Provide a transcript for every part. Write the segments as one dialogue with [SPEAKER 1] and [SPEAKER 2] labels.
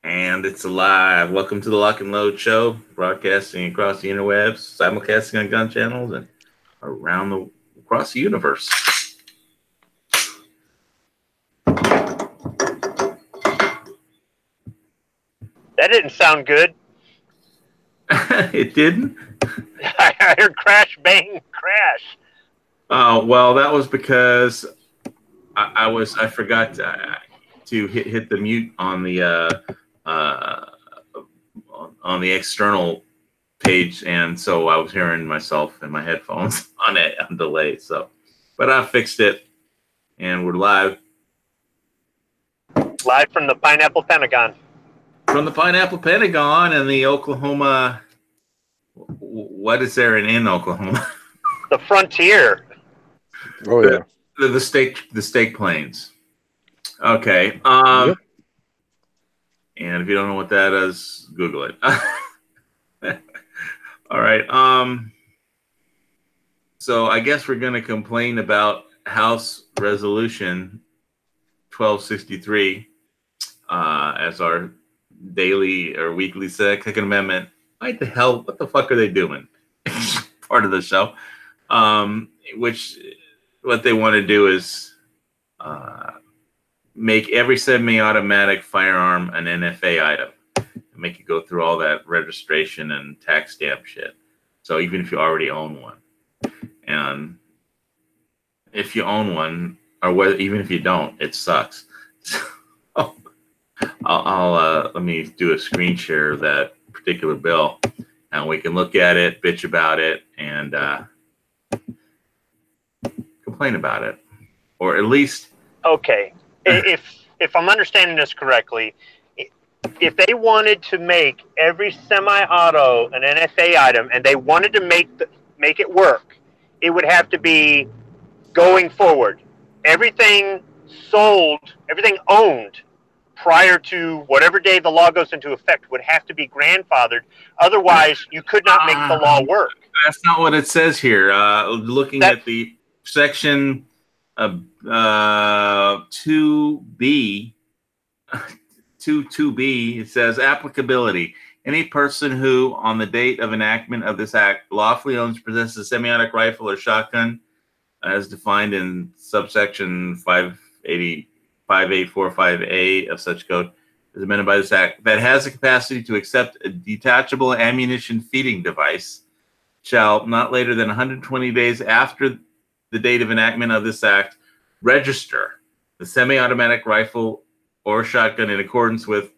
[SPEAKER 1] And it's alive. Welcome to the Lock and Load Show, broadcasting across the interwebs, simulcasting on gun channels, and across the universe.
[SPEAKER 2] That didn't sound good.
[SPEAKER 1] It didn't?
[SPEAKER 2] I heard crash, bang, crash.
[SPEAKER 1] Oh, well, that was because I forgot to hit the mute on the external page, and so I was hearing myself in my headphones on delay. So, but I fixed it, and we're live.
[SPEAKER 2] Live from the Pineapple Pentagon.
[SPEAKER 1] From the Pineapple Pentagon and the Oklahoma. What is there in Oklahoma?
[SPEAKER 2] The frontier.
[SPEAKER 3] Oh yeah.
[SPEAKER 1] The steak plains. Okay.
[SPEAKER 3] Yep.
[SPEAKER 1] And if you don't know what that is, Google it. All right. So I guess we're going to complain about House Resolution 1263 as our daily or weekly Second Amendment. What the fuck are they doing? Part of the show. Which what they want to do is make every semi-automatic firearm an NFA item. Make you go through all that registration and tax stamp shit. So even if you already own one, and if you own one, or even if you don't, it sucks. So, I'll let me do a screen share of that particular bill, and we can look at it, bitch about it, and complain about it, or at least.
[SPEAKER 2] Okay, if I'm understanding this correctly, if they wanted to make every semi-auto an NFA item, and they wanted to make it work, it would have to be going forward. Everything sold, everything owned prior to whatever day the law goes into effect would have to be grandfathered. Otherwise, you could not make the law work.
[SPEAKER 1] That's not what it says here. Looking at the section 2B, 2B, it says applicability. Any person who, on the date of enactment of this act, lawfully owns, possesses a semi-automatic rifle or shotgun, as defined in subsection 5845A of such code, is amended by this act, that has the capacity to accept a detachable ammunition feeding device, shall, not later than 120 days after the date of enactment of this act, register the semi-automatic rifle or shotgun in accordance with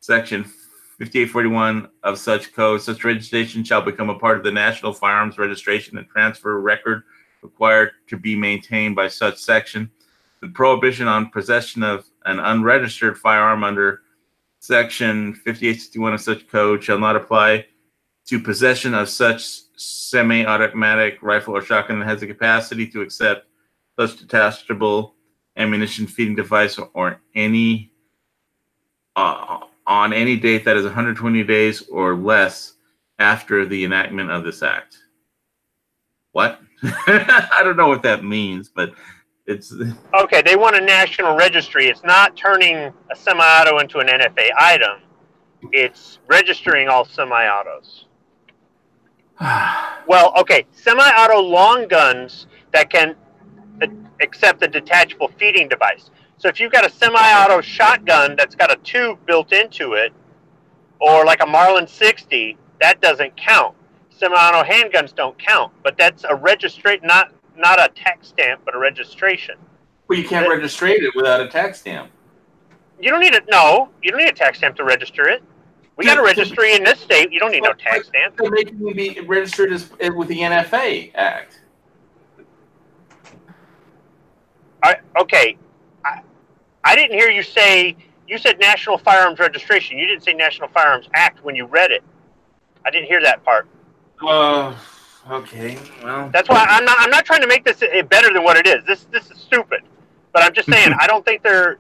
[SPEAKER 1] section 5841 of such code. Such registration shall become a part of the National Firearms Registration and Transfer Record required to be maintained by such section. The prohibition on possession of an unregistered firearm under section 5861 of such code shall not apply to possession of such semi-automatic rifle or shotgun that has the capacity to accept such detachable ammunition feeding device or any on any date that is 120 days or less after the enactment of this act. What? I don't know what that means, but it's
[SPEAKER 2] okay. They want a national registry. It's not turning a semi-auto into an NFA item. It's registering all semi-autos. Well, okay, semi-auto long guns that can accept a detachable feeding device. So if you've got a semi-auto shotgun that's got a tube built into it, or like a Marlin 60, that doesn't count. Semi-auto handguns don't count, but that's a registration, not a tax stamp, but a registration.
[SPEAKER 1] Well, you can't register it without a tax stamp.
[SPEAKER 2] You don't need it. No, you don't need a tax stamp to register it. We got a registry in this state. You don't need no tax stamp.
[SPEAKER 1] They're making me be registered with the NFA Act.
[SPEAKER 2] Okay, I didn't hear you say. You said National Firearms Registration. You didn't say National Firearms Act when you read it. I didn't hear that part.
[SPEAKER 1] Okay. Well,
[SPEAKER 2] that's why I'm not trying to make this better than what it is. This is stupid. But I'm just saying I don't think they're.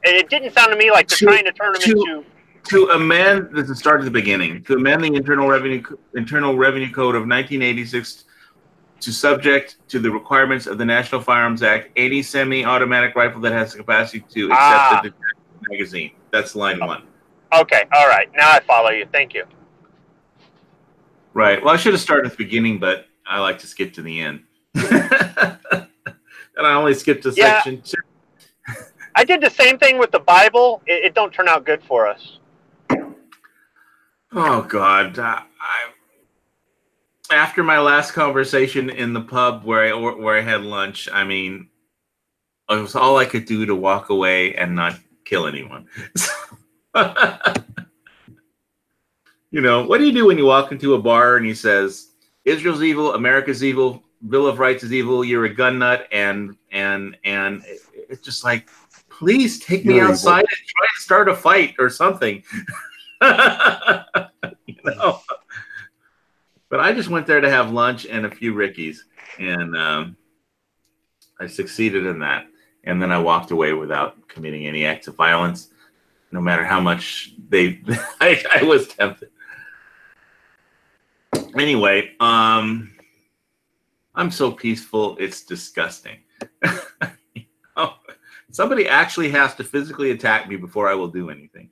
[SPEAKER 2] It didn't sound to me like they're trying to turn them into.
[SPEAKER 1] To amend, this is start at the beginning. To amend the Internal Revenue Code of 1986 to subject to the requirements of the National Firearms Act, any semi-automatic rifle that has the capacity to accept the magazine. That's line one.
[SPEAKER 2] Okay, all right. Now I follow you. Thank you.
[SPEAKER 1] Right. Well, I should have started at the beginning, but I like to skip to the end. And I only skipped to
[SPEAKER 2] Yeah,
[SPEAKER 1] section 2.
[SPEAKER 2] I did the same thing with the Bible. It don't turn out good for us.
[SPEAKER 1] Oh God! After my last conversation in the pub where I had lunch, I mean, it was all I could do to walk away and not kill anyone. You know, what do you do when you walk into a bar and he says, "Israel's evil, America's evil, Bill of Rights is evil, you're a gun nut," and it's just like, please take me outside and try to start a fight or something. You know. But I just went there to have lunch and a few Rickies, and I succeeded in that. And then I walked away without committing any acts of violence, no matter how much I was tempted. Anyway, I'm so peaceful, it's disgusting. You know, somebody actually has to physically attack me before I will do anything.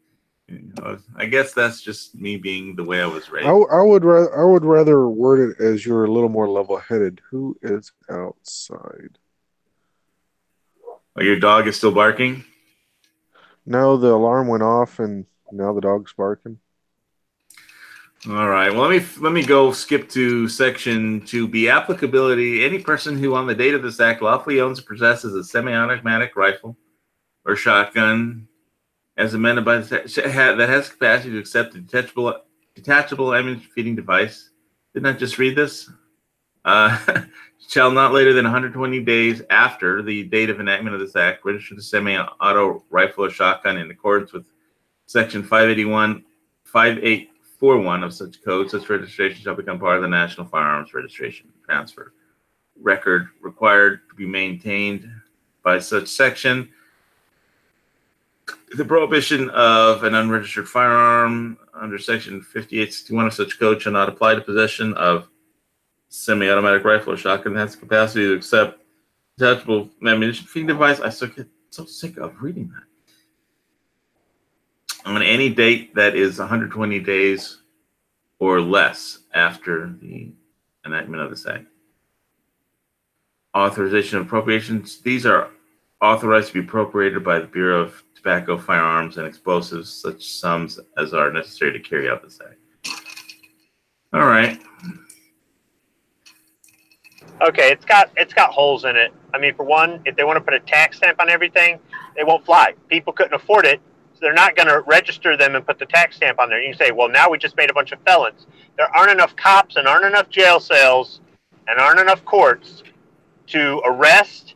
[SPEAKER 1] You know, I guess that's just me being the way I was raised.
[SPEAKER 3] I would rather word it as you're a little more level-headed. Who is outside?
[SPEAKER 1] Oh, your dog is still barking?
[SPEAKER 3] No, the alarm went off, and now the dog's barking.
[SPEAKER 1] All right. Well, let me go skip to section 2B. Applicability. Any person who on the date of this act lawfully owns or possesses a semi-automatic rifle or shotgun as amended by that has capacity to accept a detachable ammunition feeding device. Didn't I just read this? Shall not later than 120 days after the date of enactment of this act register the semi-auto rifle or shotgun in accordance with section 5841 of such code. Such registration shall become part of the National Firearms Registration Transfer record required to be maintained by such section. The prohibition of an unregistered firearm under section 5861 of such code shall not apply to possession of semi-automatic rifle or shotgun that has the capacity to accept detachable ammunition feeding device. I get so sick of reading that. On any date that is 120 days or less after the enactment of this act. Authorization of appropriations. These are authorized to be appropriated by the Bureau of Tobacco, Firearms, and Explosives, such sums as are necessary to carry out this act. All right.
[SPEAKER 2] Okay, it's got holes in it. I mean, for one, if they want to put a tax stamp on everything, they won't fly. People couldn't afford it, so they're not going to register them and put the tax stamp on there. You can say, well, now we just made a bunch of felons. There aren't enough cops and aren't enough jail cells and aren't enough courts to arrest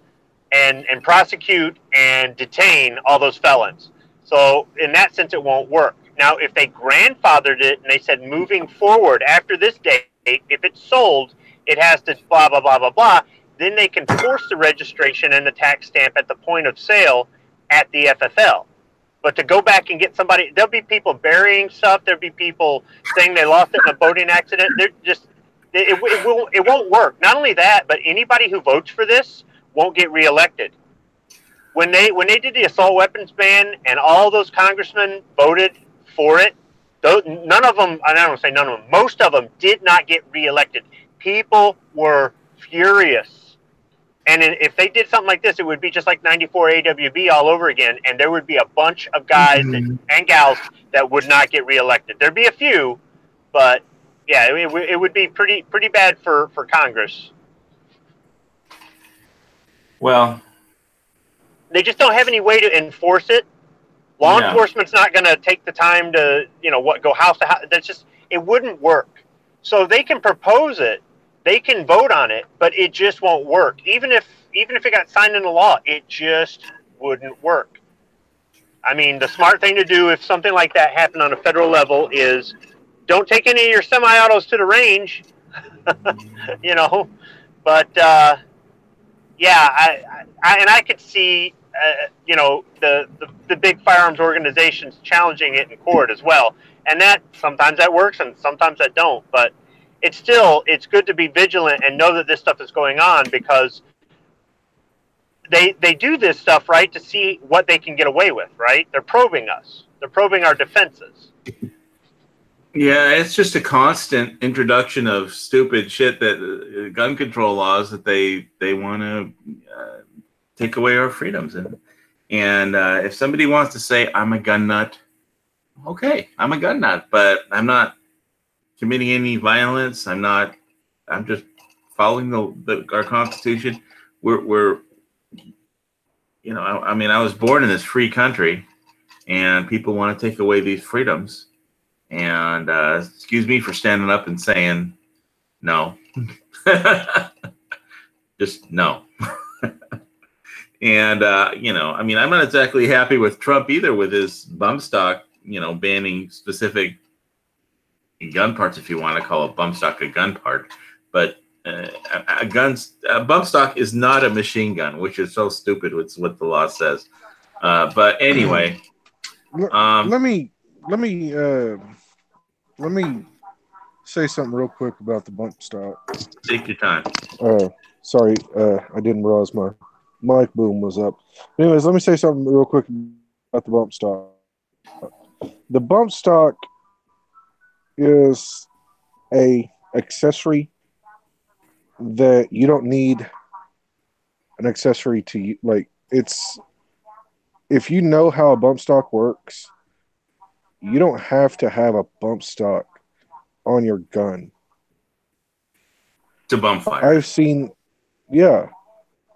[SPEAKER 2] and prosecute and detain all those felons. So in that sense, it won't work. Now, if they grandfathered it and they said moving forward after this date, if it's sold, it has to blah, blah, blah, blah, blah, then they can force the registration and the tax stamp at the point of sale at the FFL. But to go back and get somebody, there'll be people burying stuff. There'll be people saying they lost it in a boating accident. They're just, it won't work. Not only that, but anybody who votes for this won't get reelected. When they did the assault weapons ban and all those congressmen voted for it, none of them, I don't say none of them, most of them did not get reelected. People were furious. And if they did something like this, it would be just like 94 AWB all over again, and there would be a bunch of guys and gals that would not get reelected. There'd be a few, but yeah, it would be pretty bad for Congress.
[SPEAKER 1] Well,
[SPEAKER 2] they just don't have any way to enforce it. Law enforcement's not going to take the time to, go house to house. That's just, it wouldn't work. So they can propose it, they can vote on it, but it just won't work. Even if it got signed into law, it just wouldn't work. I mean, the smart thing to do if something like that happened on a federal level is don't take any of your semi-autos to the range, But I could see, the big firearms organizations challenging it in court as well. And that sometimes that works and sometimes that don't. But it's good to be vigilant and know that this stuff is going on, because they do this stuff, right, to see what they can get away with, right? They're probing us. They're probing our defenses.
[SPEAKER 1] Yeah, it's just a constant introduction of stupid shit that gun control laws that they want to take away our freedoms. And if somebody wants to say I'm a gun nut, okay, I'm a gun nut, but I'm not committing any violence. I'm just following our Constitution. We're you know, I mean, I was born in this free country, and people want to take away these freedoms. And excuse me for standing up and saying no. Just no. And, you know, I mean, I'm not exactly happy with Trump either with his bump stock, you know, banning specific gun parts, if you want to call a bump stock a gun part. But a bump stock is not a machine gun, which is so stupid with what the law says. But anyway,
[SPEAKER 3] let me say something real quick about the bump stock.
[SPEAKER 1] Take your time.
[SPEAKER 3] Sorry, I didn't realize my mic boom was up. Anyways, let me say something real quick about the bump stock. The bump stock is a accessory that you don't need an accessory to, like, it's, if you know how a bump stock works, you don't have to have a bump stock on your gun
[SPEAKER 1] To bump fire.
[SPEAKER 3] I've seen, yeah,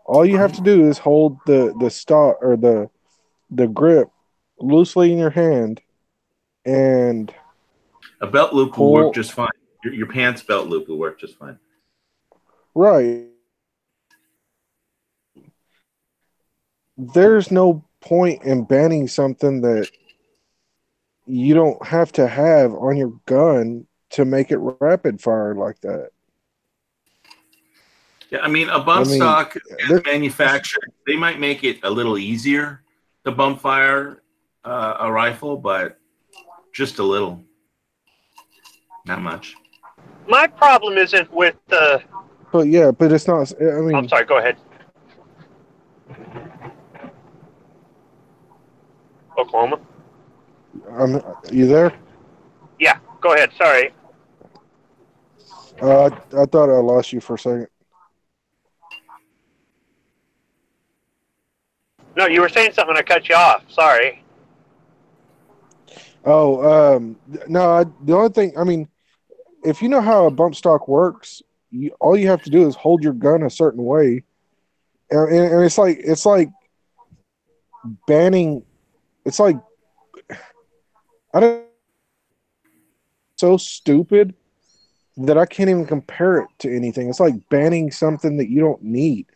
[SPEAKER 3] all you have to do is hold the stock or the grip loosely in your hand, and
[SPEAKER 1] A belt loop will work just fine. Your pants belt loop will work just fine.
[SPEAKER 3] right. There's no point in banning something that you don't have to have on your gun to make it rapid fire like that.
[SPEAKER 1] Yeah, I mean, a bump stock manufactured, they might make it a little easier to bump fire a rifle, but just a little. Not much.
[SPEAKER 2] My problem isn't with the...
[SPEAKER 3] But yeah, but it's not, I mean...
[SPEAKER 2] I'm sorry, go ahead. Oklahoma?
[SPEAKER 3] You there?
[SPEAKER 2] Yeah, go ahead, sorry.
[SPEAKER 3] I thought I lost you for a second.
[SPEAKER 2] No, you were saying something, I cut you off. Sorry.
[SPEAKER 3] Oh, no, the only thing, I mean, if you know how a bump stock works, all you have to do is hold your gun a certain way. And it's like banning, it's like, I don't, so stupid that I can't even compare it to anything. It's like banning something that you don't need.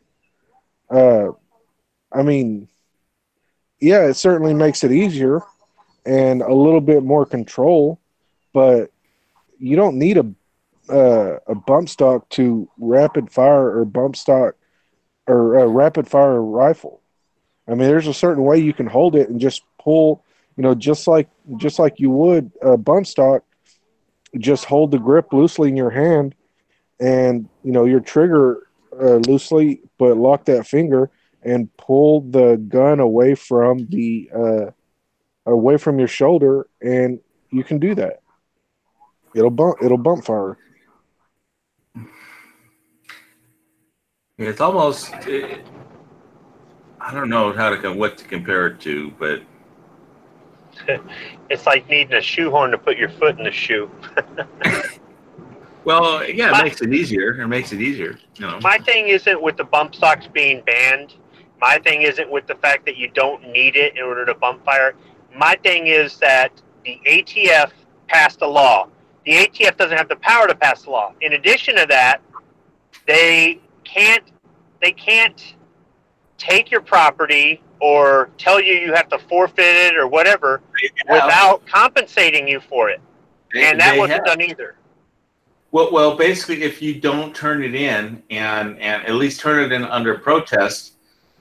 [SPEAKER 3] I mean, yeah, it certainly makes it easier and a little bit more control, but you don't need a bump stock to rapid fire or bump stock or a rapid fire rifle. I mean, there's a certain way you can hold it and just pull, you know, just like you would a bump stock. Just hold the grip loosely in your hand, and you know your trigger loosely, but lock that finger and pull the gun away from your shoulder, and you can do that. It'll bump fire.
[SPEAKER 1] Yeah, it's almost. I don't know what to compare it to, but
[SPEAKER 2] It's like needing a shoehorn to put your foot in the shoe.
[SPEAKER 1] well, yeah, it makes it easier. It makes it easier. You know.
[SPEAKER 2] My thing isn't with the bump stocks being banned. My thing isn't with the fact that you don't need it in order to bump fire. My thing is that the ATF passed a law. The ATF doesn't have the power to pass the law. In addition to that, they can't take your property or tell you have to forfeit it or whatever without compensating you for it. And that wasn't done either.
[SPEAKER 1] Well, basically, if you don't turn it in and at least turn it in under protest,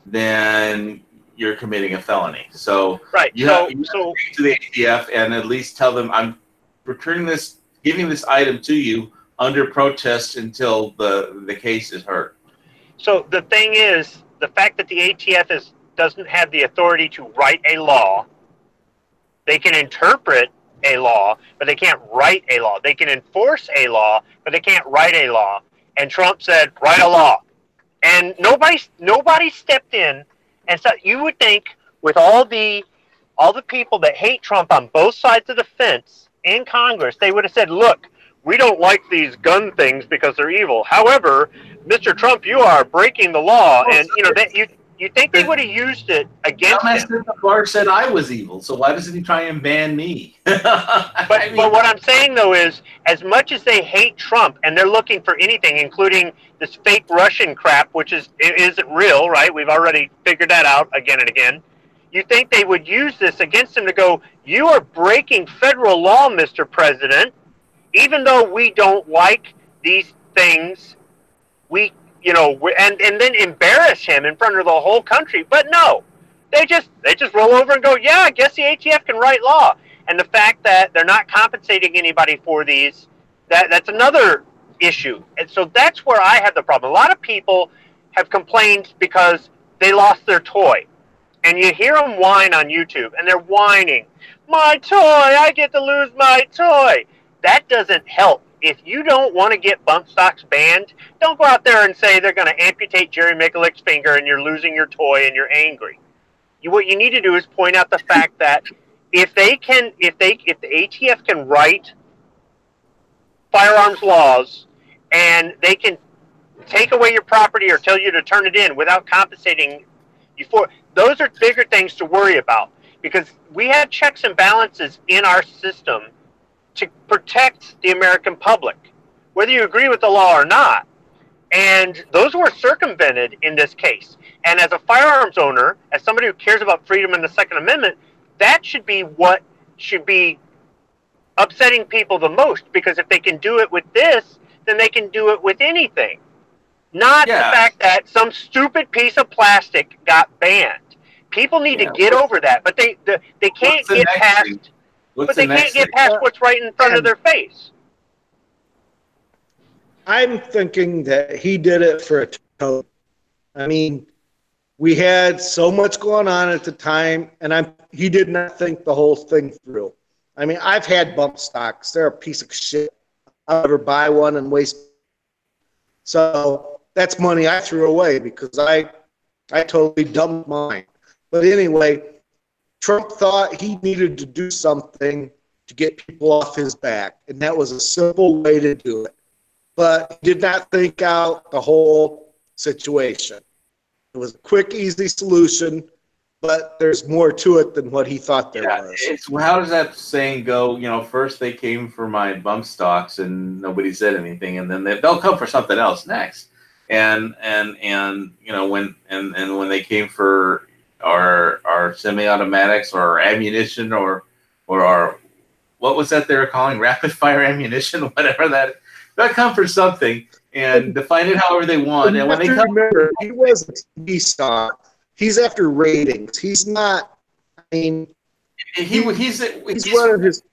[SPEAKER 1] then you're committing a felony. So
[SPEAKER 2] right.
[SPEAKER 1] You have to speak to the ATF and at least tell them I'm giving this item to you under protest until the case is heard.
[SPEAKER 2] So the thing is, the fact that the ATF doesn't have the authority to write a law. They can interpret a law, but they can't write a law. They can enforce a law, but they can't write a law. And Trump said, write a law. And nobody stepped in. And so you would think with all the people that hate Trump on both sides of the fence in Congress, they would have said, look, we don't like these gun things because they're evil. However, Mr. Trump, you are breaking the law. And, you know, that you think they would have used it against him.
[SPEAKER 1] Barr said I was evil, so why doesn't he try and ban me?
[SPEAKER 2] But what I'm saying, though, is as much as they hate Trump and they're looking for anything, including this fake Russian crap, which isn't real, right? We've already figured that out again and again. You think they would use this against him to go, you are breaking federal law, Mr. President, even though we don't like these things, and then embarrass him in front of the whole country. But no, they just roll over and go, yeah, I guess the ATF can write law. And the fact that they're not compensating anybody for these, that's another issue. And so that's where I have the problem. A lot of people have complained because they lost their toy. And you hear them whine on YouTube, and they're whining, my toy, I get to lose my toy. That doesn't help. If you don't want to get bump stocks banned, don't go out there and say they're going to amputate Jerry Mikulic's finger and you're losing your toy and you're angry. What you need to do is point out the fact that if the ATF can write firearms laws and they can take away your property or tell you to turn it in without compensating you for, those are bigger things to worry about, because we have checks and balances in our system to protect the American public, whether you agree with the law or not. And those were circumvented in this case. And as a firearms owner, as somebody who cares about freedom and the Second Amendment, that should be what should be upsetting people the most, because if they can do it with this, then they can do it with anything. Not the fact that some stupid piece of plastic got banned. People need to get over that, but they can't get past. But they can't get past what's right in front of their face.
[SPEAKER 4] I'm thinking that he did it for a tone. I mean, we had so much going on at the time, and he did not think the whole thing through. I mean, I've had bump stocks. They're a piece of shit. I'll never buy one and waste. So that's money I threw away because I totally dumped mine. But anyway, Trump thought he needed to do something to get people off his back, and that was a simple way to do it. But he did not think out the whole situation. It was a quick, easy solution, but there's more to it than what he thought there was.
[SPEAKER 1] How does that saying go? You know, first they came for my bump stocks and nobody said anything, and then they'll come for something else next. And you know, when they came for our semi-automatics or our ammunition or our, what was that they were calling, rapid fire ammunition, whatever that come for something and define it however they want. And when they come,
[SPEAKER 4] remember, he was a TV star. He's after ratings. He's not. I mean, he's one of his.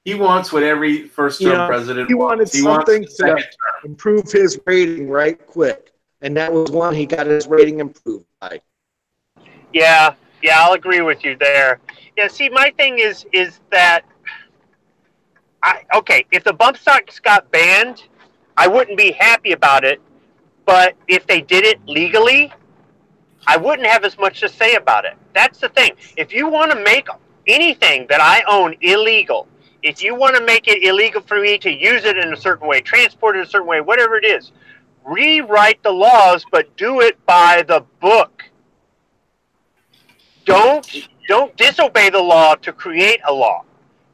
[SPEAKER 1] He wants what every first-term president.
[SPEAKER 4] He wanted something to improve his rating right quick, and that was one he got his rating improved by.
[SPEAKER 2] Yeah, I'll agree with you there. Yeah, see, my thing is that if the bump stocks got banned, I wouldn't be happy about it. But if they did it legally, I wouldn't have as much to say about it. That's the thing. If you want to make anything that I own illegal, if you want to make it illegal for me to use it in a certain way, transport it a certain way, whatever it is, rewrite the laws, but do it by the book. Don't disobey the law to create a law.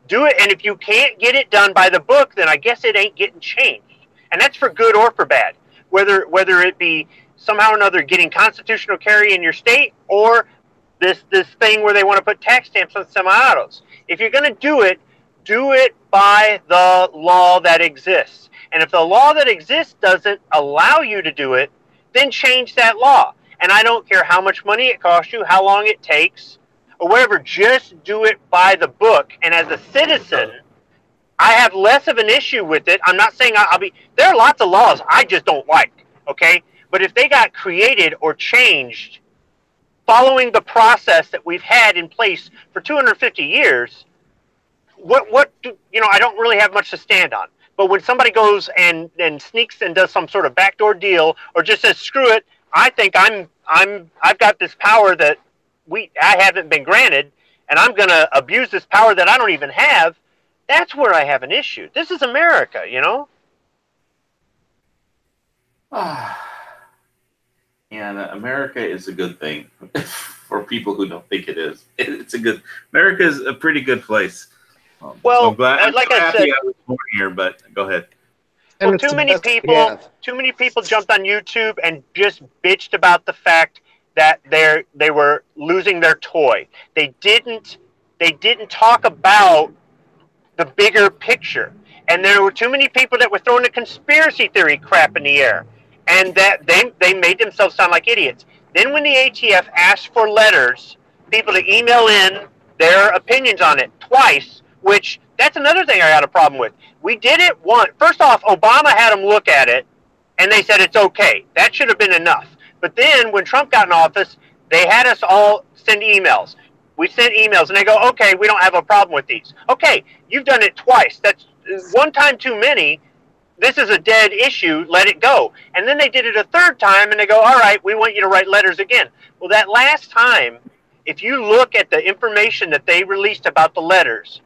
[SPEAKER 2] Do it, and if you can't get it done by the book, then I guess it ain't getting changed. And that's for good or for bad. Whether it be somehow or another getting constitutional carry in your state, or this thing where they want to put tax stamps on semi-autos. If you're going to do it by the law that exists. And if the law that exists doesn't allow you to do it, then change that law. And I don't care how much money it costs you, how long it takes, or whatever. Just do it by the book. And as a citizen, I have less of an issue with it. I'm not saying I'll be. There are lots of laws I just don't like, okay? But if they got created or changed following the process that we've had in place for 250 years, I don't really have much to stand on. But when somebody goes and sneaks and does some sort of backdoor deal, or just says screw it, I think I've got this power that I haven't been granted, and I'm going to abuse this power that I don't even have. That's where I have an issue. This is America, you know.
[SPEAKER 1] And America is a good thing for people who don't think it is. America is a pretty good place.
[SPEAKER 2] Well,
[SPEAKER 1] I'm glad,
[SPEAKER 2] like I said,
[SPEAKER 1] I was born here, but go ahead.
[SPEAKER 2] Well, too many people jumped on YouTube and just bitched about the fact that they were losing their toy. They didn't talk about the bigger picture. And there were too many people that were throwing the conspiracy theory crap in the air, and that they made themselves sound like idiots. Then when the ATF asked for letters, people to email in their opinions on it twice, which that's another thing I got a problem with. We did it once. First off, Obama had them look at it, and they said it's okay. That should have been enough. But then when Trump got in office, they had us all send emails. We sent emails, and they go, okay, we don't have a problem with these. Okay, you've done it twice. That's one time too many. This is a dead issue. Let it go. And then they did it a third time, and they go, all right, we want you to write letters again. Well, that last time, if you look at the information that they released about the letters,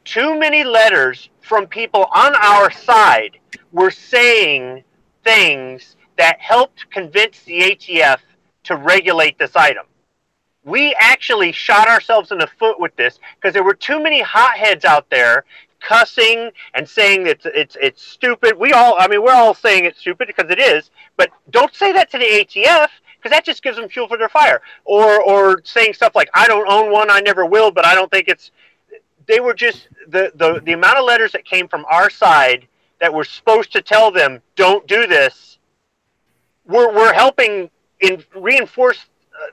[SPEAKER 2] too many letters from people on our side were saying things that helped convince the ATF to regulate this item. We actually shot ourselves in the foot with this because there were too many hotheads out there cussing and saying that it's stupid. We're all saying it's stupid because it is, but don't say that to the ATF because that just gives them fuel for their fire. Or saying stuff like, I don't own one, I never will, but I don't think it's... They were just the amount of letters that came from our side that were supposed to tell them don't do this. We're helping reinforce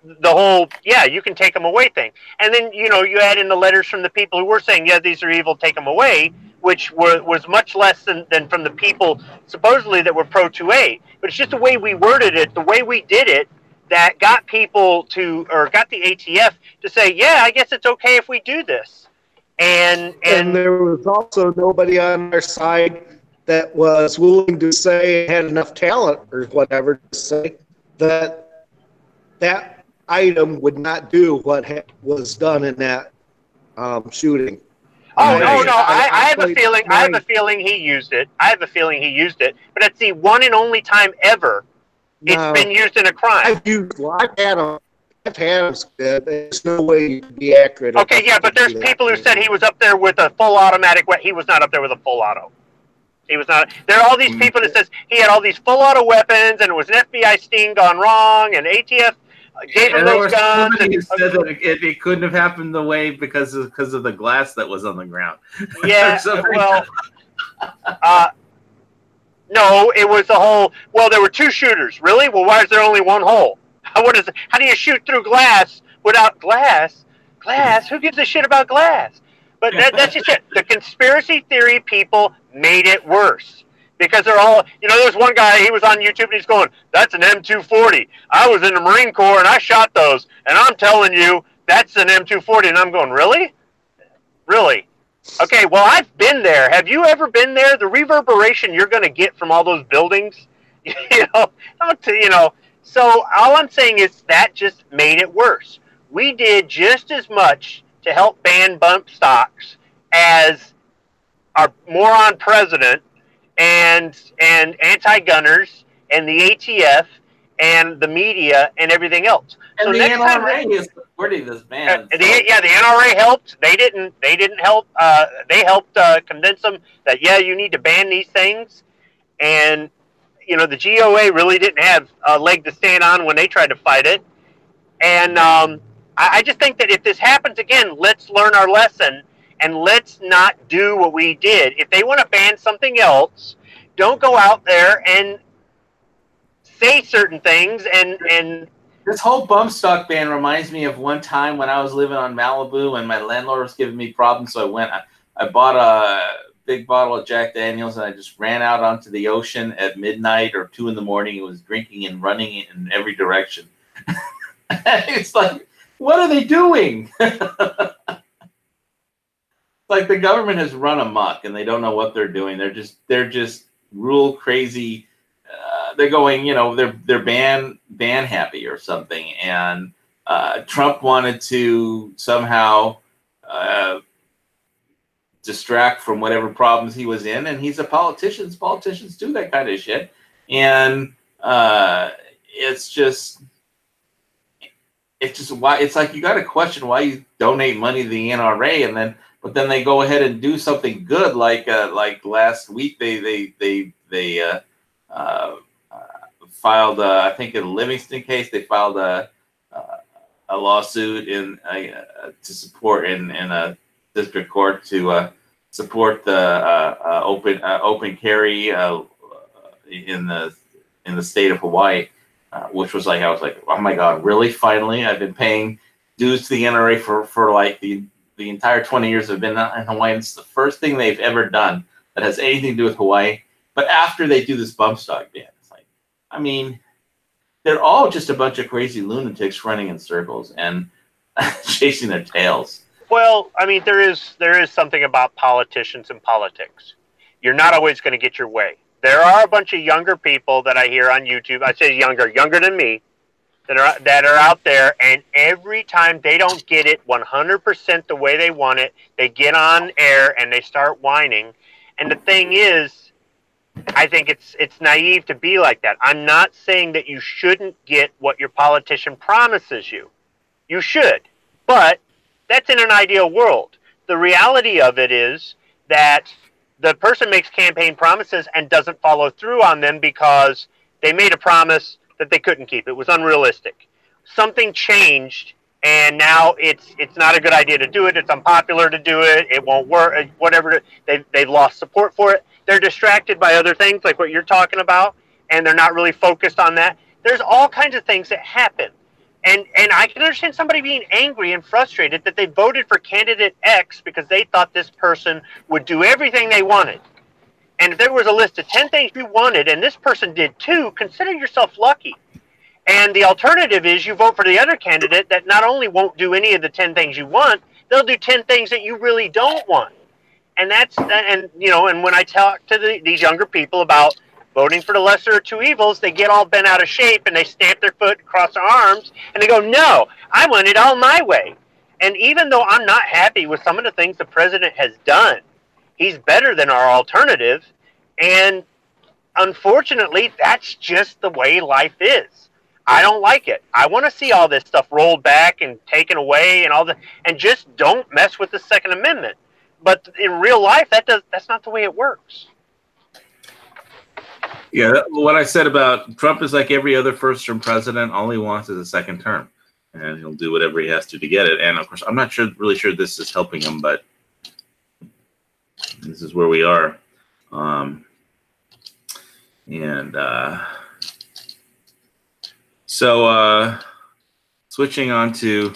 [SPEAKER 2] the whole you can take them away thing. And then you add in the letters from the people who were saying these are evil, take them away, which was much less than from the people supposedly that were pro 2A. But it's just the way we worded it, the way we did it, that got people got the ATF to say I guess it's okay if we do this. And
[SPEAKER 4] there was also nobody on our side that was willing to say had enough talent or whatever to say that item would not do what was done in that shooting.
[SPEAKER 2] Oh no! I have a feeling. I have a feeling he used it. But it's the one and only time ever it's been used in a crime.
[SPEAKER 4] I've had them. There's no way you can be accurate.
[SPEAKER 2] Okay, but there's people who said he was up there with a full automatic weapon. He was not up there with a full auto. He was not. There are all these people that says he had all these full auto weapons, and it was an FBI sting gone wrong, and ATF gave him those guns.
[SPEAKER 1] Who said that it couldn't have happened the way because of the glass that was on the ground.
[SPEAKER 2] Yeah, well, no, it was the whole. Well, there were two shooters. Really? Well, why is there only one hole? How do you shoot through glass without glass? Glass? Who gives a shit about glass? But that's just it. The conspiracy theory people made it worse. Because they're all, there's one guy, he was on YouTube and he's going, that's an M240. I was in the Marine Corps and I shot those. And I'm telling you, that's an M240. And I'm going, really? Really? Okay, well, I've been there. Have you ever been there? The reverberation you're going to get from all those buildings, So all I'm saying is that just made it worse. We did just as much to help ban bump stocks as our moron president and anti-gunners and the ATF and the media and everything else.
[SPEAKER 5] And so the NRA is supporting this ban.
[SPEAKER 2] The NRA helped. They didn't help. They helped convince them that you need to ban these things. And the GOA really didn't have a leg to stand on when they tried to fight it. And I just think that if this happens again, let's learn our lesson and let's not do what we did. If they want to ban something else, don't go out there and say certain things. And
[SPEAKER 5] this whole bump stock ban reminds me of one time when I was living on Malibu and my landlord was giving me problems. So I bought a big bottle of Jack Daniels, and I just ran out onto the ocean at midnight or 2 a.m. and was drinking and running in every direction. It's like, what are they doing? Like the government has run amok and they don't know what they're doing. They're just rule crazy. They're going, they're ban happy or something. And Trump wanted to somehow distract from whatever problems he was in, and he's a politician. Politicians do that kind of shit, and it's just why it's like you got to question why you donate money to the NRA, but then they go ahead and do something good, like last week they filed I think in the Livingston case they filed a lawsuit to support in a district court to support the open carry in the state of Hawaii, which was like, I was like, oh my God, really? Finally, I've been paying dues to the NRA for like the entire 20 years I've been in Hawaii. And it's the first thing they've ever done that has anything to do with Hawaii. But after they do this bump stock ban, it's like, I mean, they're all just a bunch of crazy lunatics running in circles and chasing their tails.
[SPEAKER 2] Well, I mean, there is something about politicians and politics. You're not always going to get your way. There are a bunch of younger people that I hear on YouTube. I say younger than me, that are out there, and every time they don't get it 100% the way they want it, they get on air and they start whining. And the thing is, I think it's naive to be like that. I'm not saying that you shouldn't get what your politician promises you. You should, but that's in an ideal world. The reality of it is that the person makes campaign promises and doesn't follow through on them because they made a promise that they couldn't keep. It was unrealistic. Something changed, and now it's not a good idea to do it. It's unpopular to do it. It won't work. Whatever. They've lost support for it. They're distracted by other things like what you're talking about, and they're not really focused on that. There's all kinds of things that happen. And I can understand somebody being angry and frustrated that they voted for candidate X because they thought this person would do everything they wanted. And if there was a list of 10 things you wanted and this person did 2, consider yourself lucky. And the alternative is you vote for the other candidate that not only won't do any of the 10 things you want, they'll do 10 things that you really don't want. And and when I talk to these younger people about voting for the lesser of two evils, they get all bent out of shape and they stamp their foot, cross their arms, and they go, no, I want it all my way. And even though I'm not happy with some of the things the president has done, he's better than our alternative. And unfortunately, that's just the way life is. I don't like it. I want to see all this stuff rolled back and taken away and just don't mess with the Second Amendment. But in real life, that's not the way it works.
[SPEAKER 1] Yeah, what I said about Trump is like every other first-term president. All he wants is a second term, and he'll do whatever he has to get it. And of course, I'm not really sure this is helping him, but this is where we are. So switching on to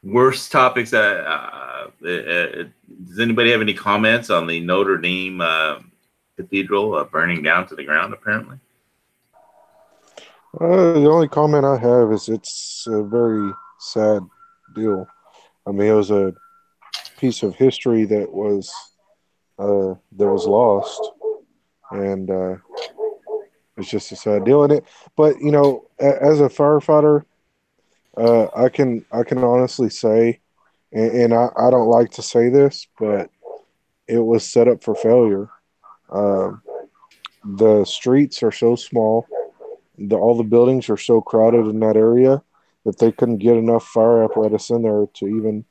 [SPEAKER 1] worse topics. Does anybody have any comments on the Notre Dame Cathedral burning down to the ground, apparently?
[SPEAKER 3] The only comment I have is it's a very sad deal. I mean, it was a piece of history that was lost, and it's just a sad deal in it. But as a firefighter, I can honestly say, and I don't like to say this, but it was set up for failure. The streets are so small, all the buildings are so crowded in that area that they couldn't get enough fire apparatus in there to even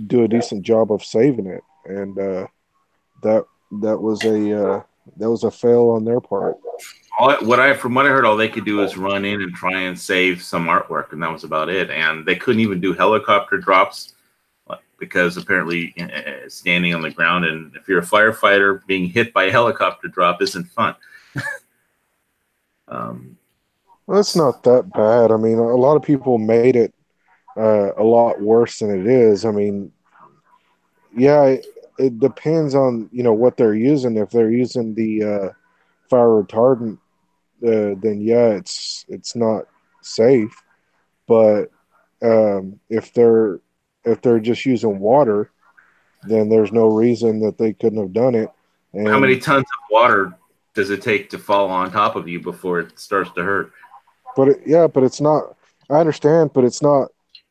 [SPEAKER 3] do a decent job of saving it, and that was a fail on their part.
[SPEAKER 1] From what I heard, all they could do is run in and try and save some artwork, and that was about it. And they couldn't even do helicopter drops because apparently standing on the ground, and if you're a firefighter, being hit by a helicopter drop isn't fun.
[SPEAKER 3] Well, it's not that bad. I mean, a lot of people made it a lot worse than it is. I mean, yeah, it depends on what they're using. If they're using the fire retardant, then yeah, it's not safe. But if they're just using water, then there's no reason that they couldn't have done it. And
[SPEAKER 1] How many tons of water does it take to fall on top of you before it starts to hurt?
[SPEAKER 3] But it's not. I understand, but it's not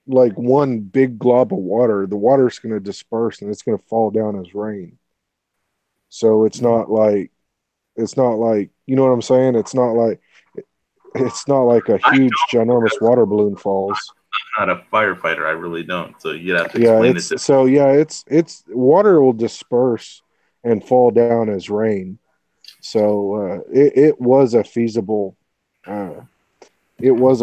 [SPEAKER 3] like one big glob of water. The water's going to disperse and it's going to fall down as rain. So it's not like you know what I'm saying. It's not like a huge ginormous water balloon falls.
[SPEAKER 1] I'm not a firefighter. I really don't. So you'd have to
[SPEAKER 3] Yeah,
[SPEAKER 1] explain it.
[SPEAKER 3] it's water will disperse and fall down as rain. So it was a feasible. It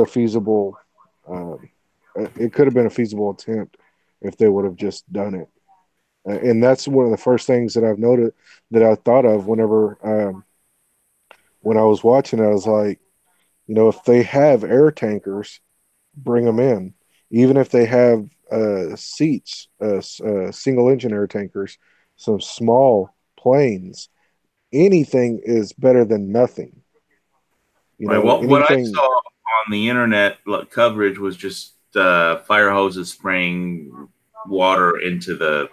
[SPEAKER 3] could have been a feasible attempt if they would have just done it. And that's one of the first things that I've noted that I thought of whenever when I was watching it. I was like, if they have air tankers, bring them in. Even if they have seats, single engine air tankers, some small planes, anything is better than nothing.
[SPEAKER 1] Right. Well, what I saw on the internet coverage was just fire hoses spraying water into the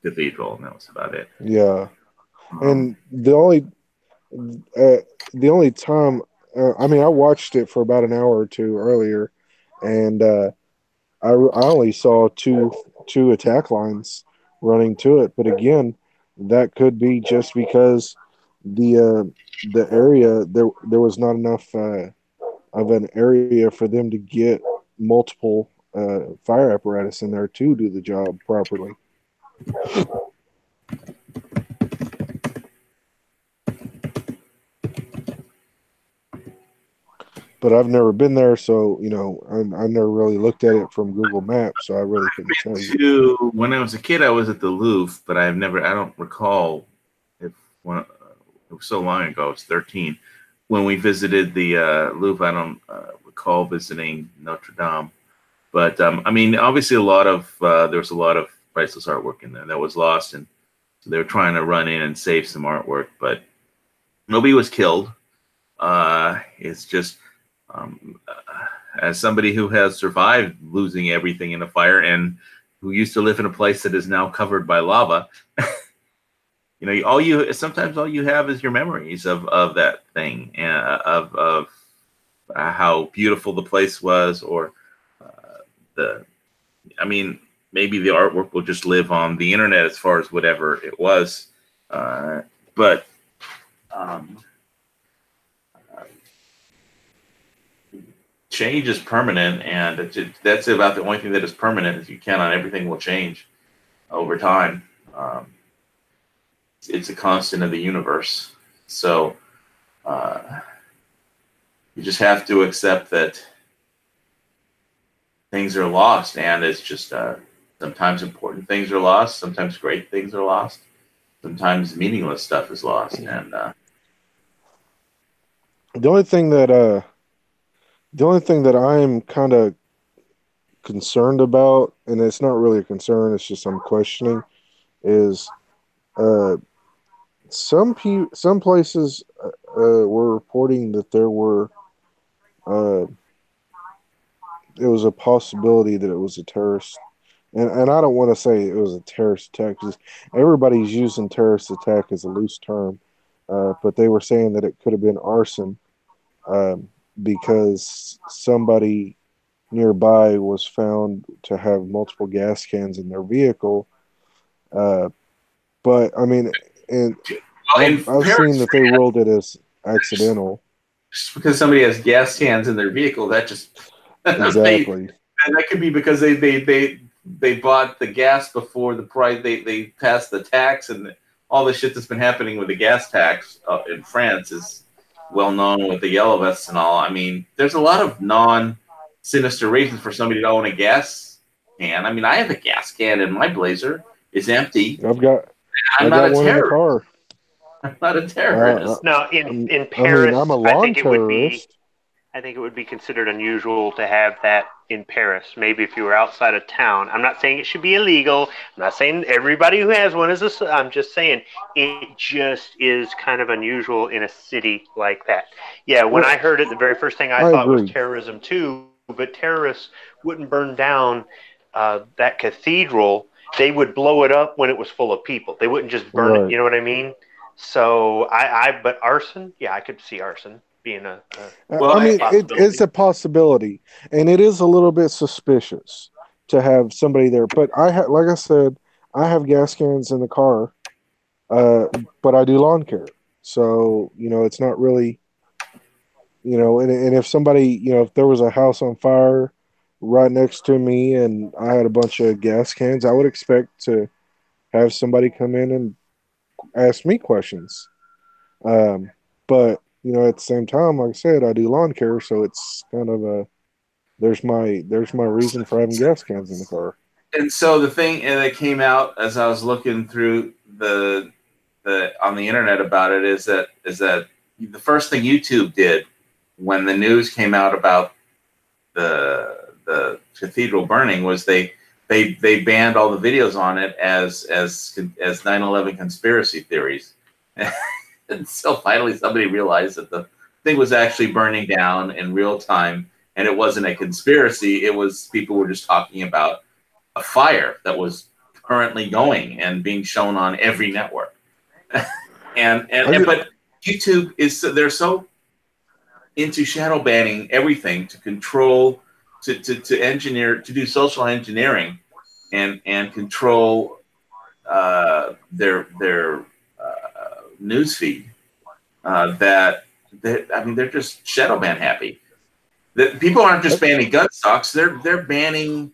[SPEAKER 1] cathedral, and that was about it.
[SPEAKER 3] Yeah, and the only time, I watched it for about an hour or two earlier, and I only saw two attack lines running to it. But again, that could be just because the area there was not enough of an area for them to get multiple fire apparatus in there to do the job properly. But I've never been there, so I never really looked at it from Google Maps, so I really couldn't tell you.
[SPEAKER 1] When I was a kid, I was at the Louvre, but I don't recall it was so long ago. I was 13 when we visited the Louvre. I don't recall visiting Notre Dame, but obviously there was a lot of priceless artwork in there that was lost, and so they were trying to run in and save some artwork, but nobody was killed. It's just as somebody who has survived losing everything in a fire and who used to live in a place that is now covered by lava, sometimes all you have is your memories of that thing, of how beautiful the place was, or maybe the artwork will just live on the internet as far as whatever it was, but change is permanent, and that's about the only thing that is permanent. Is you count on everything will change over time. It's a constant of the universe. So you just have to accept that things are lost, and it's just sometimes important things are lost, sometimes great things are lost, sometimes meaningless stuff is lost, and
[SPEAKER 3] the only thing that I'm kind of concerned about, and it's not really a concern, it's just I'm questioning, is some places were reporting that there were it was a possibility that it was a terrorist, and I don't want to say it was a terrorist attack, because everybody's using terrorist attack as a loose term, but they were saying that it could have been arson, because somebody nearby was found to have multiple gas cans in their vehicle. But I've seen that they ruled it as accidental.
[SPEAKER 1] Just because somebody has gas cans in their vehicle, that just
[SPEAKER 3] exactly.
[SPEAKER 1] That could be because they bought the gas before the price. They passed the tax, and all the shit that's been happening with the gas tax in France is well known with the yellow vests and all. There's a lot of non-sinister reasons for somebody to own a gas can. I have a gas can in my Blazer. It's empty.
[SPEAKER 3] I'm not a terrorist.
[SPEAKER 1] I'm not a terrorist.
[SPEAKER 2] No, in Paris,
[SPEAKER 3] I'm a lawn terrorist.
[SPEAKER 2] I think it would be considered unusual to have that in Paris. Maybe if you were outside of town. I'm not saying it should be illegal. I'm not saying everybody who has one is a. I'm just saying it just is kind of unusual in a city like that. Yeah, when I heard it, the very first thing I thought was
[SPEAKER 3] agree.
[SPEAKER 2] terrorism too. But terrorists wouldn't burn down that cathedral. They would blow it up when it was full of people. They wouldn't just burn it.
[SPEAKER 3] Right.
[SPEAKER 2] You know what I mean? So but arson, yeah, I could see arson being a
[SPEAKER 5] Well,
[SPEAKER 3] I mean,
[SPEAKER 2] possibility.
[SPEAKER 3] it's a possibility, and it is a little bit suspicious to have somebody there. But like I said, I have gas cans in the car, but I do lawn care, so it's not really, And if somebody, if there was a house on fire right next to me, and I had a bunch of gas cans, I would expect to have somebody come in and ask me questions. But at the same time, like I said, I do lawn care, so it's kind of there's my reason for having gas cans in the car.
[SPEAKER 5] And so the thing that came out as I was looking through the on the internet about it is that the first thing YouTube did when the news came out about the cathedral burning was they banned all the videos on it as 9/11 conspiracy theories. And so finally somebody realized that the thing was actually burning down in real time, and it wasn't a conspiracy. It was people were just talking about a fire that was currently going and being shown on every network. But YouTube they're so into shadow banning everything to control, to engineer, to do social engineering and control their news feed, they're just shadow ban happy. The people aren't just banning gun stocks; they're banning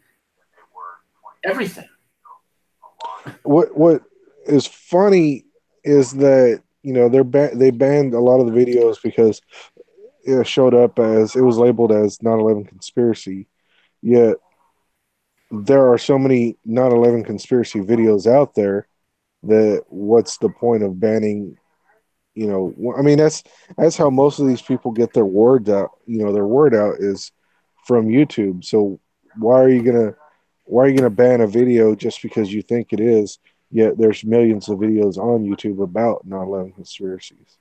[SPEAKER 5] everything.
[SPEAKER 3] What is funny is that they banned a lot of the videos because it showed up as, it was labeled as 9/11 conspiracy. Yet there are so many 9/11 conspiracy videos out there that what's the point of banning? I mean, that's how most of these people get their words out. Their word out is from YouTube. So why are you gonna ban a video just because you think it is? Yet there's millions of videos on YouTube about 9/11 conspiracies.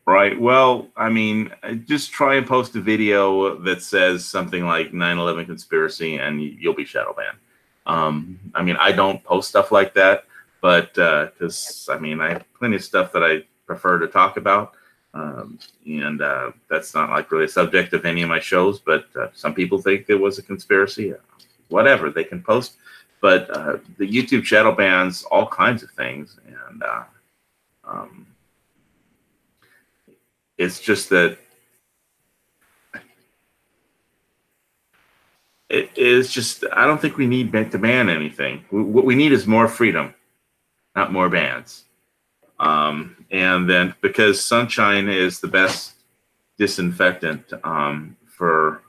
[SPEAKER 1] Right. Well, I mean, just try and post a video that says something like 9/11 conspiracy and you'll be shadow banned. I mean, I don't post stuff like that, but because I have plenty of stuff that I prefer to talk about. And that's not like really a subject of any of my shows, but some people think it was a conspiracy. Whatever, they can post. But the YouTube shadow bans all kinds of things. And it's just that it is just, I don't think we need to ban anything. What we need is more freedom, not more bans. And then because sunshine is the best disinfectant for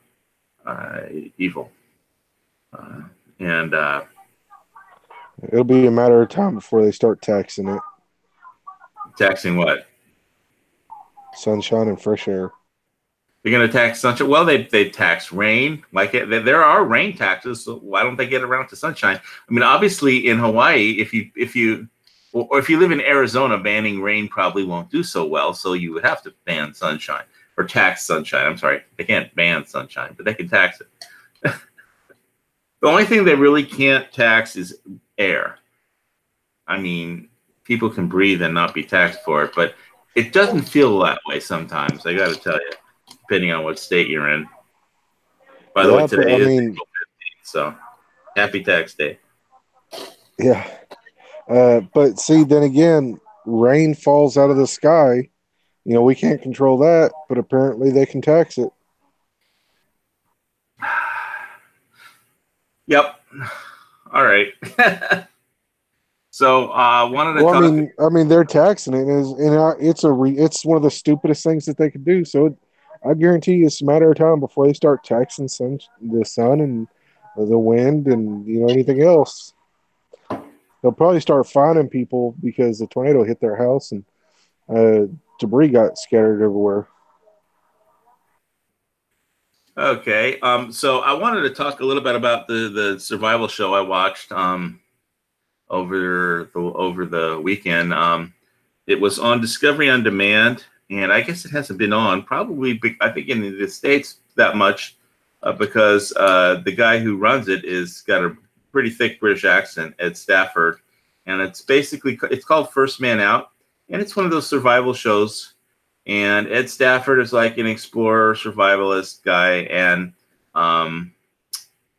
[SPEAKER 1] evil.
[SPEAKER 3] It'll be a matter of time before they start taxing it.
[SPEAKER 1] Taxing what?
[SPEAKER 3] Sunshine and fresh air.
[SPEAKER 1] They're going to tax sunshine. Well, they tax rain. There are rain taxes. So why don't they get around to sunshine? I mean, obviously in Hawaii, if you live in Arizona, banning rain probably won't do so well. So you would have to ban sunshine or tax sunshine. I'm sorry, they can't ban sunshine, but they can tax it. The only thing they really can't tax is air. I mean, people can breathe and not be taxed for it, but it doesn't feel that way sometimes. I got to tell you, depending on what state you're in. By the way, today is April 15th, so happy tax day.
[SPEAKER 3] Yeah. But see, then again, rain falls out of the sky. We can't control that, but apparently they can tax it.
[SPEAKER 1] Yep. All right. So wanted to talk.
[SPEAKER 3] I mean, they're taxing it, and it's one of the stupidest things that they could do. So I guarantee you, it's a matter of time before they start taxing the sun and the wind and anything else. They'll probably start fining people because the tornado hit their house and Debris got scattered everywhere.
[SPEAKER 1] Okay. So I wanted to talk a little bit about the survival show I watched over the weekend. It was on Discovery on Demand, and I guess it hasn't been on probably, I think, in the States that much because the guy who runs it is got a pretty thick British accent, Ed Stafford, and it's called First Man Out, and it's one of those survival shows. And Ed Stafford is like an explorer, survivalist guy, and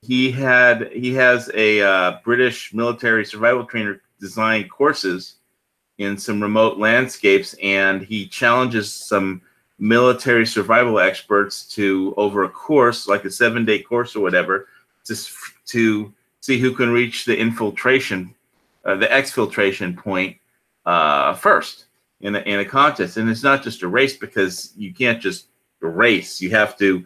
[SPEAKER 1] he has a British military survival trainer design courses in some remote landscapes, and he challenges some military survival experts to over a course, like a 7-day course or whatever, to see who can reach the exfiltration point first in a contest. And it's not just a race, because you can't just race. You have to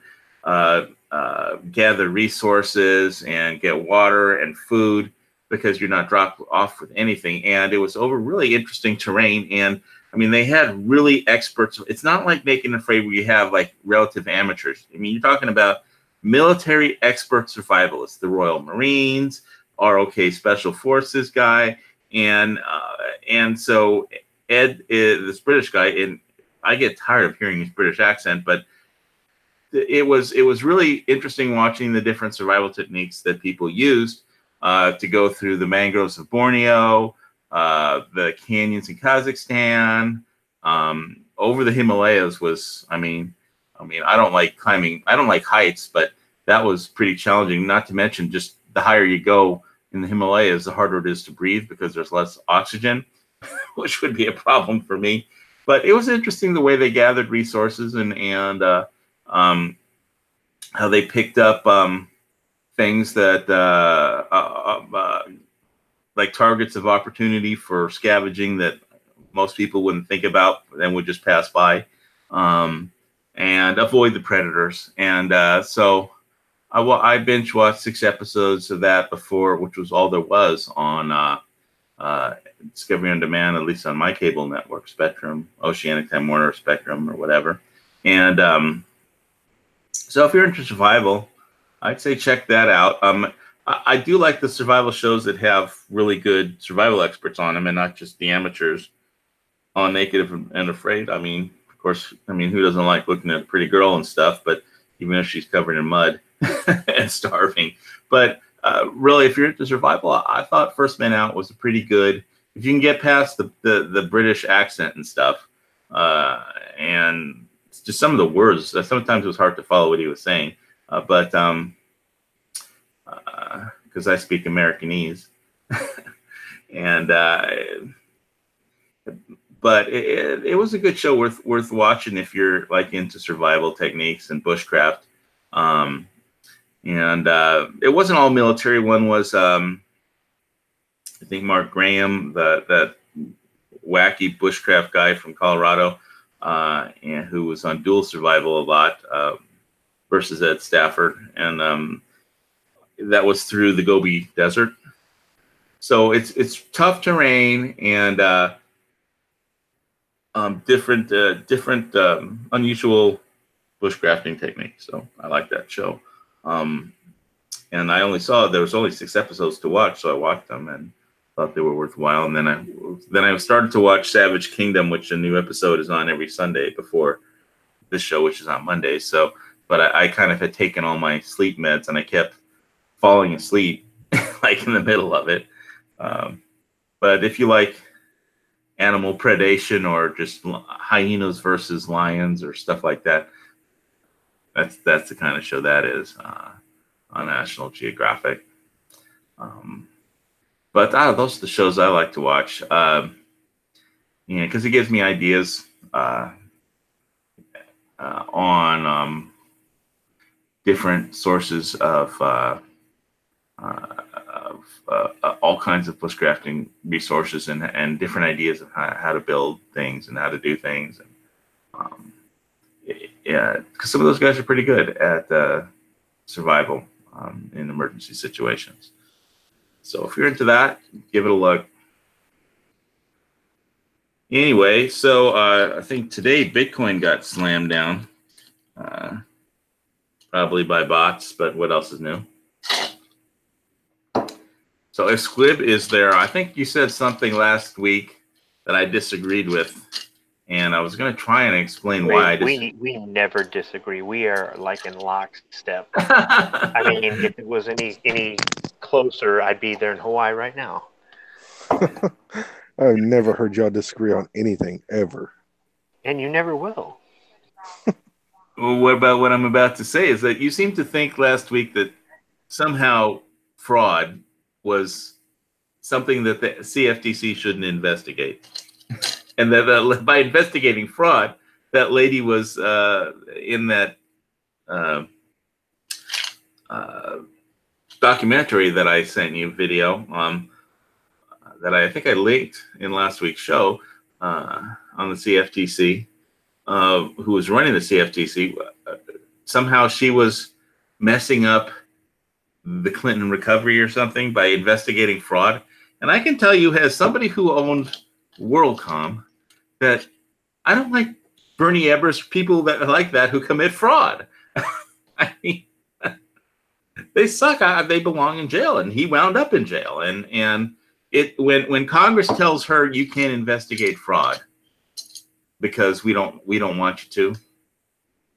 [SPEAKER 1] gather resources and get water and food, because you're not dropped off with anything. And it was over really interesting terrain. And I mean, they had really experts. It's not like Naked and Afraid where you have like relative amateurs. I mean, you're talking about military expert survivalists, the Royal Marines, ROK Special Forces guy. And so Ed is this British guy, and I get tired of hearing his British accent, but it was really interesting watching the different survival techniques that people used to go through the mangroves of Borneo, the canyons in Kazakhstan, over the Himalayas was, I mean, I don't like climbing. I don't like heights, but that was pretty challenging. Not to mention, just the higher you go in the Himalayas, the harder it is to breathe because there's less oxygen, which would be a problem for me. But it was interesting the way they gathered resources and how they picked up things that like targets of opportunity for scavenging that most people wouldn't think about, then would just pass by, and avoid the predators. And so I binge watched 6 episodes of that before, which was all there was on Discovery on Demand, at least on my cable network, Spectrum, Oceanic, Time Warner, Spectrum, or whatever. And so if you're into survival, I'd say check that out. I do like the survival shows that have really good survival experts on them and not just the amateurs on Naked and Afraid. I mean, of course, who doesn't like looking at a pretty girl and stuff, but even if she's covered in mud and starving. But really, if you're into survival, I thought First Man Out was a pretty good, if you can get past the British accent and stuff, and just some of the words, sometimes it was hard to follow what he was saying, but because I speak Americanese, and but it was a good show, worth watching if you're like into survival techniques and bushcraft. And it wasn't all military. One was I think Mark Graham, that wacky bushcraft guy from Colorado, and who was on Dual Survival a lot, versus Ed Stafford, and that was through the Gobi Desert. So it's tough terrain and different unusual bushcrafting techniques. So I like that show. And I only saw, there was only 6 episodes to watch, so I watched them and thought they were worthwhile. And then I started to watch Savage Kingdom, which a new episode is on every Sunday before this show, which is on Monday. So, but I kind of had taken all my sleep meds and I kept falling asleep like in the middle of it. But if you like animal predation or just hyenas versus lions or stuff like that, that's the kind of show that is on National Geographic. But those are the shows I like to watch. Because it gives me ideas on different sources of all kinds of bushcrafting resources and different ideas of how to build things and how to do things. And yeah, because some of those guys are pretty good at survival in emergency situations. So if you're into that, give it a look. Anyway, so I think today Bitcoin got slammed down, probably by bots, but what else is new? So if Squib is there, I think you said something last week that I disagreed with, and I was going to try and explain why.
[SPEAKER 2] We never disagree. We are like in lockstep. I mean, if it was any closer, I'd be there in Hawaii right now.
[SPEAKER 3] I've never heard y'all disagree on anything ever.
[SPEAKER 2] And you never will.
[SPEAKER 1] Well, what about what I'm about to say is that you seem to think last week that somehow fraud was something that the CFTC shouldn't investigate. And that by investigating fraud, that lady was in that documentary that I sent you, video, that I think I linked in last week's show on the CFTC, who was running the CFTC. Somehow she was messing up the Clinton recovery or something by investigating fraud. And I can tell you, as somebody who owned WorldCom, that I don't like Bernie Ebbers, people that like that who commit fraud. I mean, they suck. They belong in jail, and he wound up in jail. And when Congress tells her you can't investigate fraud because we don't want you to,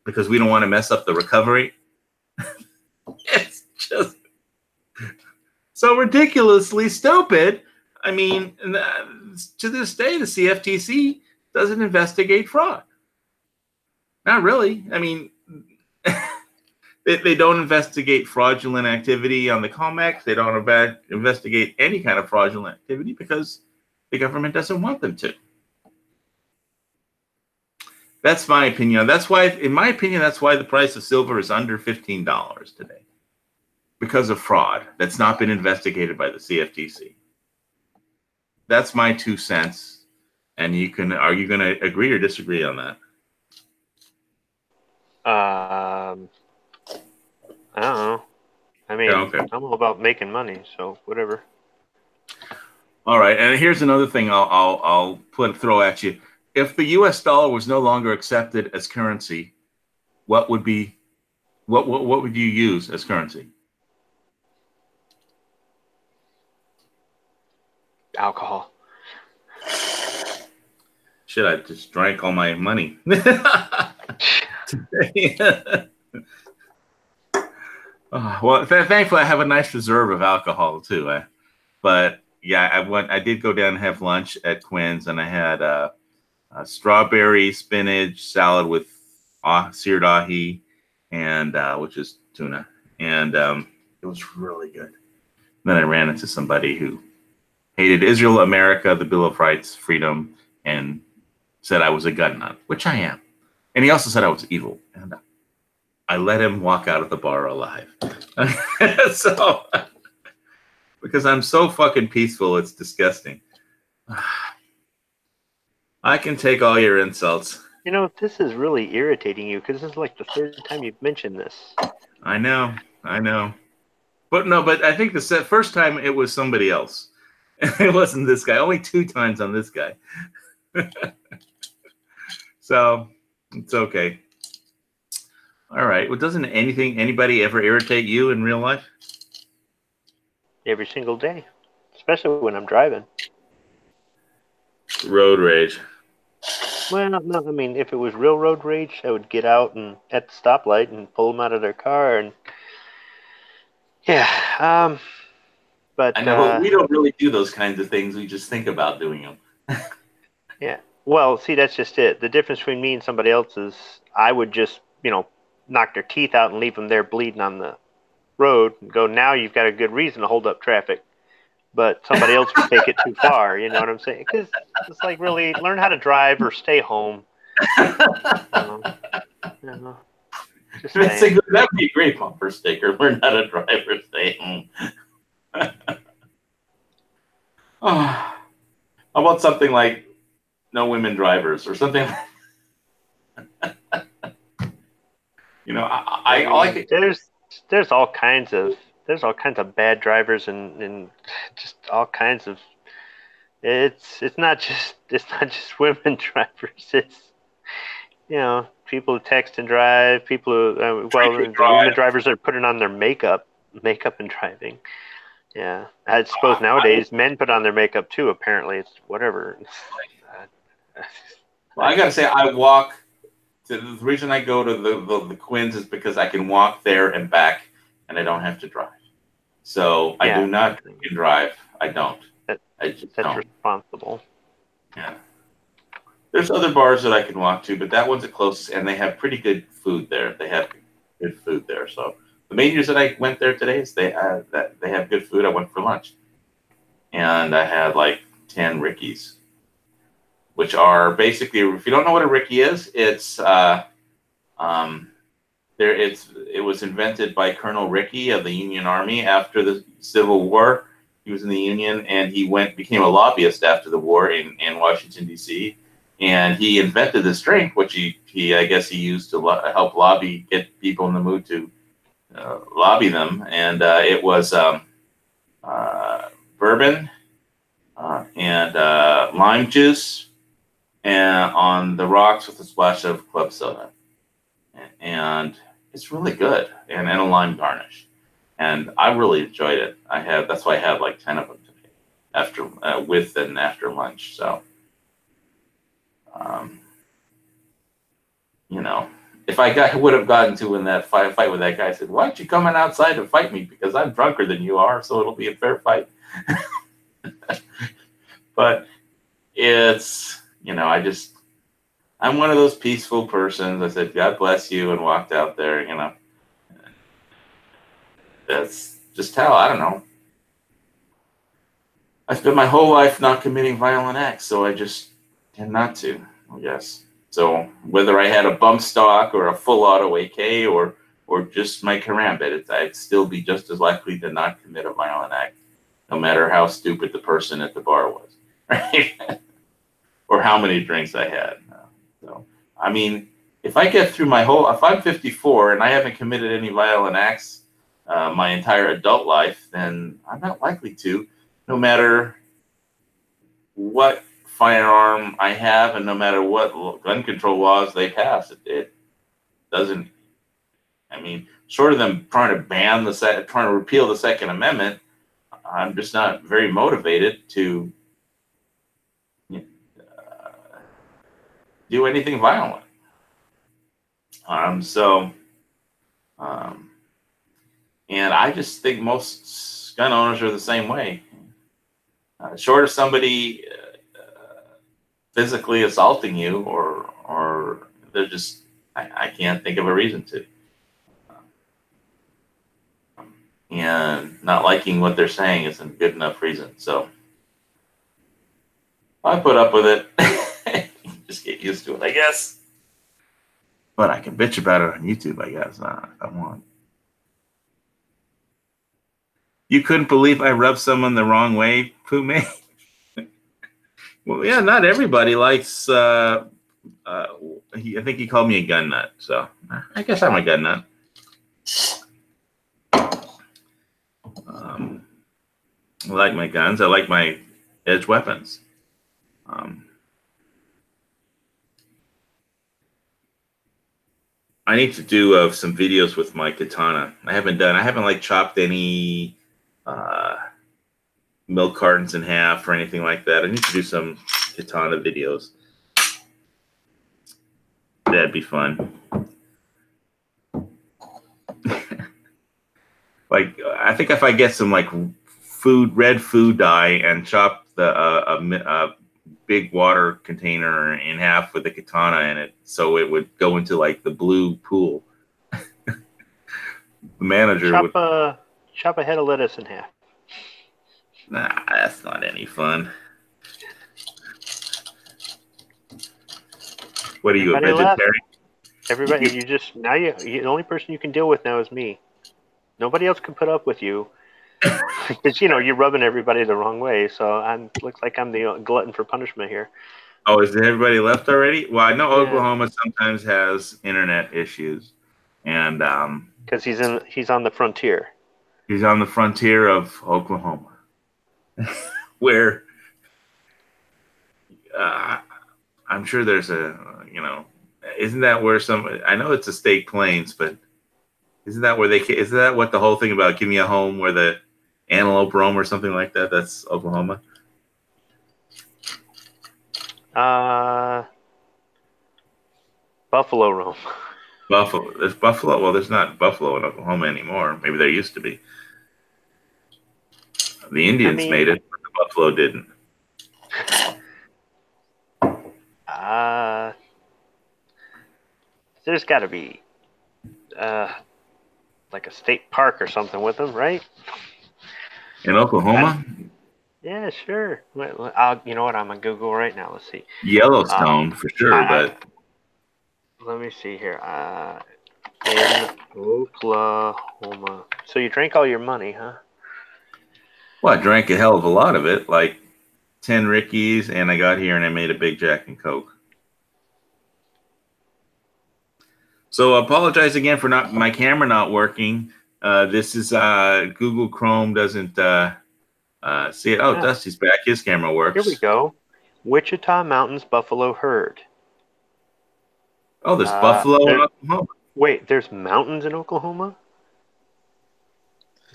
[SPEAKER 1] because we don't want to mess up the recovery, it's just so ridiculously stupid. I mean, to this day, the CFTC doesn't investigate fraud. Not really. I mean, they don't investigate fraudulent activity on the COMEX. They don't investigate any kind of fraudulent activity because the government doesn't want them to. That's my opinion. That's why, in my opinion, that's why the price of silver is under $15 today. Because of fraud that's not been investigated by the CFTC. That's my 2 cents. And are you going to agree or disagree on that?
[SPEAKER 2] I don't know. I mean,
[SPEAKER 1] Yeah, okay.
[SPEAKER 2] I'm all about making money, so whatever.
[SPEAKER 1] All right, and here's another thing I'll throw at you. If the U.S. dollar was no longer accepted as currency, what would you use as currency?
[SPEAKER 2] Alcohol.
[SPEAKER 1] Shit, I just drank all my money. Well, thankfully I have a nice reserve of alcohol too. But yeah, I did go down and have lunch at Quinn's, and I had a strawberry spinach salad with seared ahi, and which is tuna, and it was really good. And then I ran into somebody who hated Israel, America, the Bill of Rights, freedom, and said I was a gun nut, which I am. And he also said I was evil, and I let him walk out of the bar alive. So, because I'm so fucking peaceful, it's disgusting. I can take all your insults.
[SPEAKER 2] You know, this is really irritating you because this is like the third time you've mentioned this.
[SPEAKER 1] I know. But no, but I think the first time it was somebody else. It wasn't this guy. Only 2 times on this guy. So it's okay. All right. Well, doesn't anybody ever irritate you in real life?
[SPEAKER 2] Every single day, especially when I'm driving.
[SPEAKER 1] Road rage.
[SPEAKER 2] Well, no, I mean, if it was real road rage, I would get out and at the stoplight and pull them out of their car, and yeah. But
[SPEAKER 5] I know, but we don't really do those kinds of things. We just think about doing them.
[SPEAKER 2] Yeah. Well, see, that's just it. The difference between me and somebody else is I would just, knock their teeth out and leave them there bleeding on the road and go, now you've got a good reason to hold up traffic. But somebody else would take it too far. You know what I'm saying? Because it's like, really, learn how to drive or stay home. Just saying.
[SPEAKER 5] That would be a great bumper sticker. Learn how to drive or stay home. How about something like no women drivers or something? I like it.
[SPEAKER 2] There's all kinds of bad drivers and just all kinds of it's not just women drivers. It's people who text and drive, people who the women drivers are putting on their makeup and driving. Yeah, I suppose nowadays men put on their makeup too. Apparently, it's whatever.
[SPEAKER 5] Well, I gotta say, I walk. The reason I go to the Quins is because I can walk there and back, and I don't have to drive. So I do not drink and drive. I don't. I just
[SPEAKER 2] that's
[SPEAKER 5] don't.
[SPEAKER 2] responsible.
[SPEAKER 5] Yeah. There's other bars that I can walk to, but that one's the closest, and they have pretty good food there. They have good food there. So the main reason I went there today is they have good food. I went for lunch, and I had like 10 Rickies, which are basically, if you don't know what a Ricky is, it was invented by Colonel Ricky of the Union Army after the Civil War. He was in the Union, and he became a lobbyist after the war in Washington, D.C., and he invented this drink, which I guess he used to help get people in the mood to lobby them. And it was bourbon and lime juice and on the rocks with a splash of club soda. And it's really good, and a lime garnish. And I really enjoyed it. That's why I had like 10 of them today, with and after lunch. So, if I would have gotten to in that fight with that guy, I said, "Why aren't you coming outside to fight me? Because I'm drunker than you are, so it'll be a fair fight." But it's, I'm one of those peaceful persons. I said, "God bless you," and walked out there. That's just how, I don't know. I spent my whole life not committing violent acts, so I just tend not to, I guess. So whether I had a bump stock or a full auto AK or just my karambit, I'd still be just as likely to not commit a violent act, no matter how stupid the person at the bar was, right? Or how many drinks I had. So, I mean, if I'm 54 and I haven't committed any violent acts my entire adult life, then I'm not likely to, no matter what firearm I have and no matter what gun control laws they pass. It doesn't, short of them trying to repeal the Second Amendment, I'm just not very motivated to do anything violent. And I just think most gun owners are the same way. Short of somebody physically assaulting you, or they're just, I can't think of a reason to. And not liking what they're saying isn't a good enough reason. So I put up with it. Just get used to it, I guess. But I can bitch about it on YouTube, I guess, if I want. You couldn't believe I rubbed someone the wrong way, Pume? Well, yeah, not everybody likes, I think he called me a gun nut, so I guess I'm a gun nut. I like my guns. I like my edge weapons. I need to do some videos with my katana. I haven't like chopped any milk cartons in half or anything like that. I need to do some katana videos. That'd be fun. Like, I think if I get some like red food dye and chop a big water container in half with a katana in it, so it would go into like the blue pool. The manager
[SPEAKER 2] chop a head of lettuce in half.
[SPEAKER 1] Nah, that's not any fun. What are you, a vegetarian?
[SPEAKER 2] Everybody, the only person you can deal with now is me. Nobody else can put up with you. Because, you're rubbing everybody the wrong way. So looks like I'm the glutton for punishment here.
[SPEAKER 1] Oh, is everybody left already? Well, I know Oklahoma sometimes has internet issues. And
[SPEAKER 2] because he's on the frontier.
[SPEAKER 1] He's on the frontier of Oklahoma. Where I'm sure there's isn't that where I know it's a state plains, but isn't that isn't that what the whole thing about Give Me a Home, where the antelope roam or something like that? That's Oklahoma.
[SPEAKER 2] Buffalo roam.
[SPEAKER 1] Buffalo. There's buffalo. Well, there's not buffalo in Oklahoma anymore. Maybe there used to be. The Indians made it, but the buffalo didn't.
[SPEAKER 2] There's got to be like a state park or something with them, right?
[SPEAKER 1] In Oklahoma?
[SPEAKER 2] Yeah, sure. You know what? I'm on Google right now. Let's see.
[SPEAKER 1] Yellowstone for sure, but
[SPEAKER 2] let me see here. In Oklahoma. So you drank all your money, huh?
[SPEAKER 1] well, I drank a hell of a lot of it, like 10 Rickies, and I got here and I made a Big Jack and Coke. So apologize again for my camera not working. This is Google Chrome doesn't see it. Oh, Dusty's back. His camera works.
[SPEAKER 2] Here we go. Wichita Mountains Buffalo Herd.
[SPEAKER 1] Oh, there's buffalo in Oklahoma.
[SPEAKER 2] Wait, there's mountains in Oklahoma?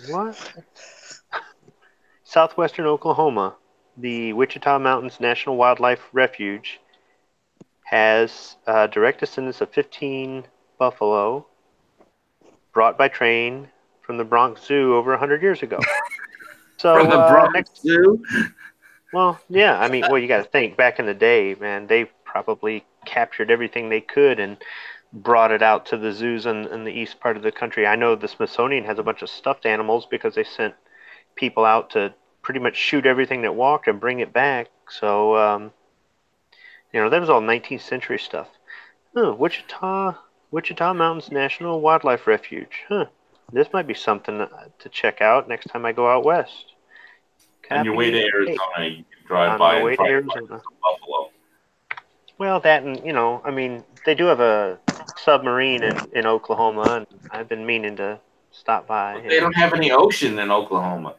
[SPEAKER 2] What? Southwestern Oklahoma, the Wichita Mountains National Wildlife Refuge has direct descendants of 15 buffalo brought by train from the Bronx Zoo over 100 years ago. So
[SPEAKER 1] from the Bronx Zoo?
[SPEAKER 2] Well, yeah. I mean, you got to think, back in the day, man, they probably captured everything they could and brought it out to the zoos in the east part of the country. I know the Smithsonian has a bunch of stuffed animals because they sent people out to pretty much shoot everything that walked and bring it back. So, that was all 19th century stuff. Wichita Mountains National Wildlife Refuge. This might be something to check out next time I go out west.
[SPEAKER 5] On your way to Arizona, you can drive by and try to find some buffalo.
[SPEAKER 2] Well, that and, they do have a submarine in Oklahoma, and I've been meaning to stop by.
[SPEAKER 5] But they don't have any ocean in Oklahoma.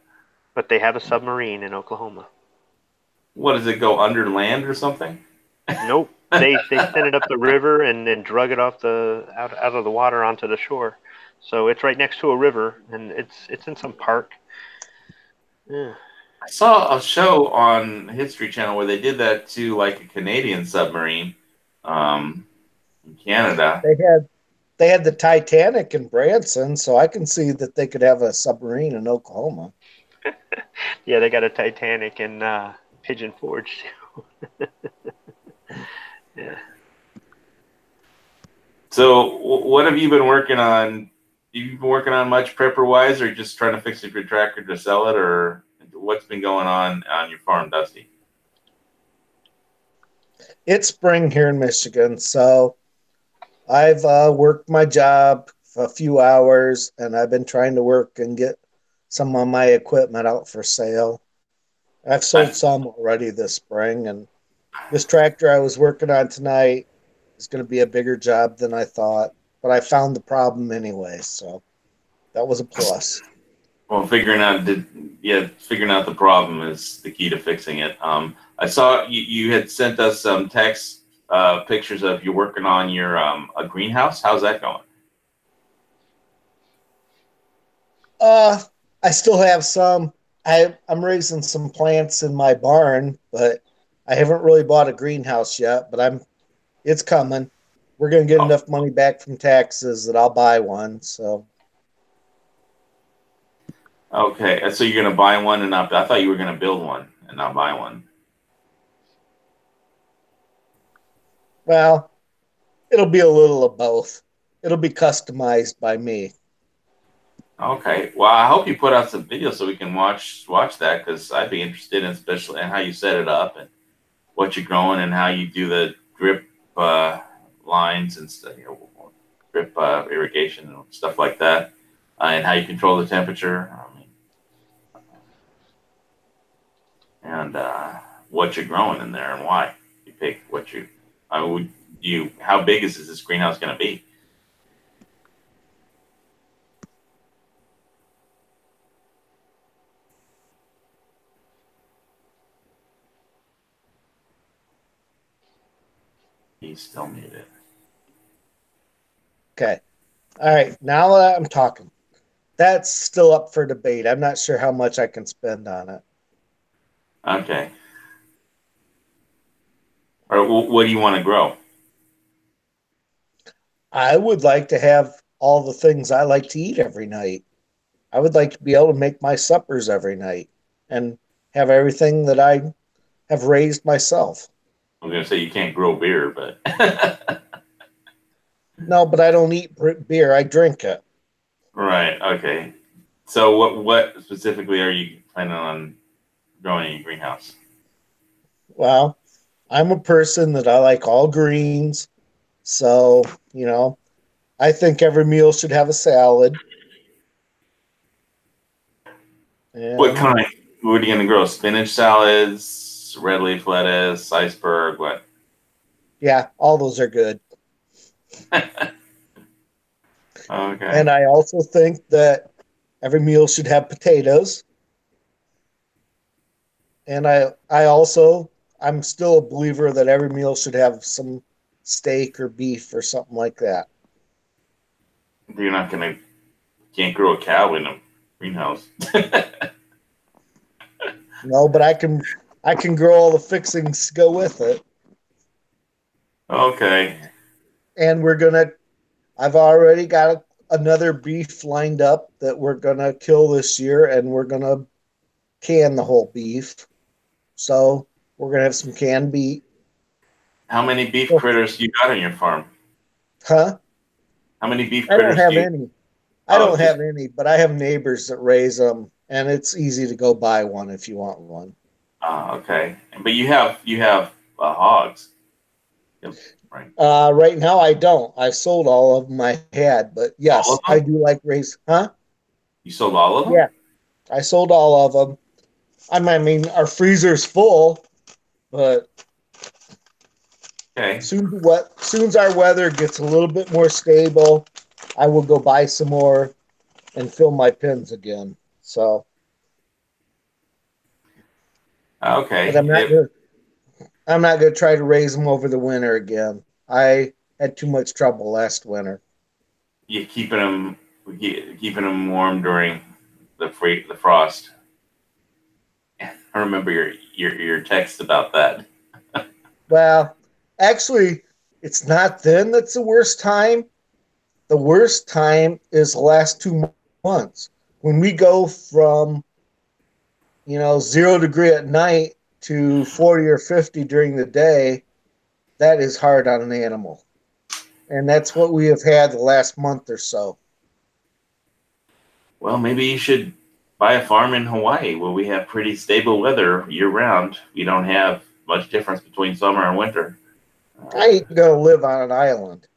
[SPEAKER 2] But they have a submarine in Oklahoma.
[SPEAKER 5] What, does it go under land or something?
[SPEAKER 2] Nope. They sent it up the river and then drug it off out of the water onto the shore. So it's right next to a river, and it's in some park. Yeah.
[SPEAKER 5] I saw a show on History Channel where they did that to like a Canadian submarine in Canada.
[SPEAKER 4] They had the Titanic in Branson, so I can see that they could have a submarine in Oklahoma.
[SPEAKER 2] Yeah, they got a Titanic in Pigeon Forge too. Yeah.
[SPEAKER 5] So, what have you been working on? Have you been working on much prepper wise, or just trying to fix a good tractor to sell it, or what's been going on your farm, Dusty?
[SPEAKER 4] It's spring here in Michigan, so I've worked my job for a few hours, and I've been trying to work and get some of my equipment out for sale. I've sold some already this spring, and this tractor I was working on tonight is going to be a bigger job than I thought, but I found the problem anyway, so that was a plus.
[SPEAKER 5] Well, figuring out the problem is the key to fixing it. I saw you had sent us some text pictures of you working on your a greenhouse. How's that going?
[SPEAKER 4] I still have some. I'm raising some plants in my barn, but I haven't really bought a greenhouse yet. But it's coming. We're gonna get enough money back from taxes that I'll buy one. So.
[SPEAKER 5] Okay, so you're gonna buy one and not? I thought you were gonna build one and not buy one.
[SPEAKER 4] Well, it'll be a little of both. It'll be customized by me.
[SPEAKER 5] Okay. Well, I hope you put out some videos so we can watch that, because I'd be interested in especially in how you set it up and what you're growing and how you do the drip lines and stuff, drip irrigation and stuff like that, and how you control the temperature. And what you're growing in there and why you pick what you. How big is this greenhouse going to be? He's still muted.
[SPEAKER 4] Okay. All right. Now that I'm talking, that's still up for debate. I'm not sure how much I can spend on it.
[SPEAKER 5] Okay. Or what do you want to grow?
[SPEAKER 4] I would like to have all the things I like to eat every night. I would like to be able to make my suppers every night and have everything that I have raised myself.
[SPEAKER 5] I'm going to say you can't grow beer, but
[SPEAKER 4] No, but I don't eat beer. I drink it.
[SPEAKER 5] right. Okay. So what specifically are you planning on growing in your greenhouse?
[SPEAKER 4] Well, I'm a person that I like all greens. So, you know, I think every meal should have a salad.
[SPEAKER 5] What
[SPEAKER 4] And
[SPEAKER 5] kind? What are you going to grow? Spinach salads, red leaf lettuce, iceberg, what?
[SPEAKER 4] yeah, all those are good.
[SPEAKER 5] Okay.
[SPEAKER 4] And I also think that every meal should have potatoes. And I'm still a believer that every meal should have some steak or beef or something like that.
[SPEAKER 5] You're not going to, can't grow a cow in a greenhouse.
[SPEAKER 4] No, but I can grow all the fixings to go with it.
[SPEAKER 5] Okay.
[SPEAKER 4] And I've already got another beef lined up that we're gonna kill this year, and we're gonna can the whole beef. So we're gonna have some canned beef.
[SPEAKER 5] How many beef critters you got on your farm?
[SPEAKER 4] Huh?
[SPEAKER 5] How many beef
[SPEAKER 4] I
[SPEAKER 5] critters
[SPEAKER 4] don't have
[SPEAKER 5] do you?
[SPEAKER 4] any. I don't have any, but I have neighbors that raise them, and it's easy to go buy one if you want one.
[SPEAKER 5] Okay. But you have hogs. Yep. Right.
[SPEAKER 4] Right now I don't. I sold all of them I had, but yes,
[SPEAKER 5] All of them?
[SPEAKER 4] I do like raise. Huh?
[SPEAKER 5] You sold all of them?
[SPEAKER 4] Yeah, I sold all of them. I mean, our freezer's full, but
[SPEAKER 5] Okay.
[SPEAKER 4] soon as our weather gets a little bit more stable, I will go buy some more and fill my pens again. So,
[SPEAKER 5] Okay.
[SPEAKER 4] but I'm not gonna try to raise them over the winter again. I had too much trouble last winter.
[SPEAKER 5] You keeping them warm during the frost. I remember your text about that.
[SPEAKER 4] Well, actually, it's not then that's the worst time. The worst time is the last 2 months when we go from 0 degree at night to 40 or 50 during the day. That is hard on an animal, and that's what we have had the last month or so.
[SPEAKER 5] Well, maybe you should buy a farm in Hawaii where we have pretty stable weather year round. We don't have much difference between summer and winter.
[SPEAKER 4] I ain't gonna live on an island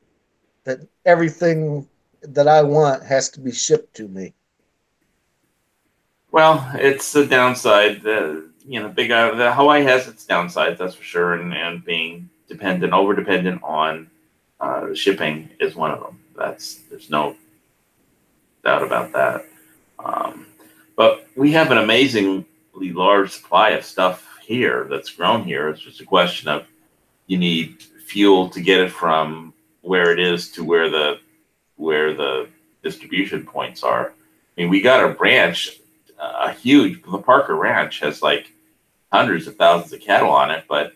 [SPEAKER 4] that everything that I want has to be shipped to me.
[SPEAKER 5] Well, it's the downside. The Hawaii has its downsides, that's for sure, and being over dependent on shipping is one of them. There's no doubt about that. But we have an amazingly large supply of stuff here that's grown here. It's just a question of you need fuel to get it from where it is to where the distribution points are. I mean, we got a ranch, the Parker Ranch has like hundreds of thousands of cattle on it, but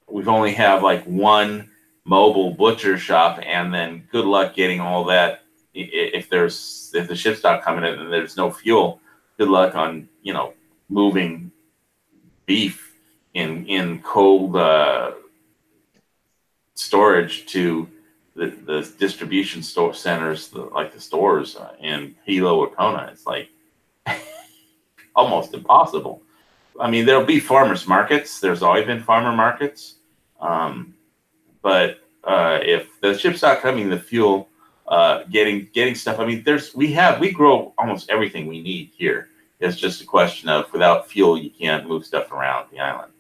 [SPEAKER 5] we've only have like one mobile butcher shop, and then good luck getting all that. If the ship's not coming in and there's no fuel, good luck on moving beef in cold storage to the distribution store centers, like the stores in Hilo or Kona. It's like almost impossible. I mean, there'll be farmers markets. There's always been farmer markets, but if the ship's not coming, the fuel, getting stuff. I mean, we grow almost everything we need here. It's just a question of without fuel, you can't move stuff around the island,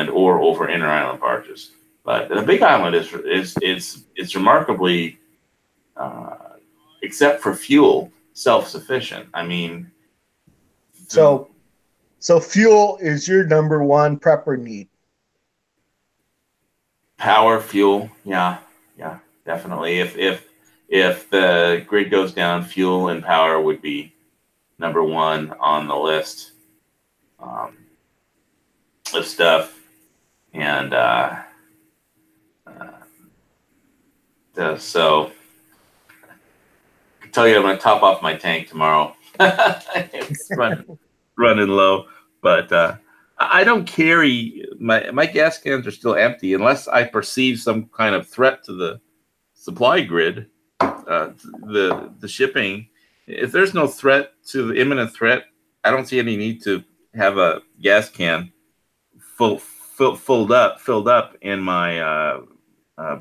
[SPEAKER 5] or over inter island barges. But the Big Island is remarkably, except for fuel, self-sufficient. I mean,
[SPEAKER 4] so fuel is your number one prepper need.
[SPEAKER 5] Power, fuel, yeah, definitely. If the grid goes down, fuel and power would be number one on the list of stuff. And so I can tell you I'm going to top off my tank tomorrow.
[SPEAKER 1] It's running low, but I don't carry my gas cans are still empty unless I perceive some kind of threat to the supply grid, the shipping. If there's no threat to the imminent threat, I don't see any need to have a gas can filled up in my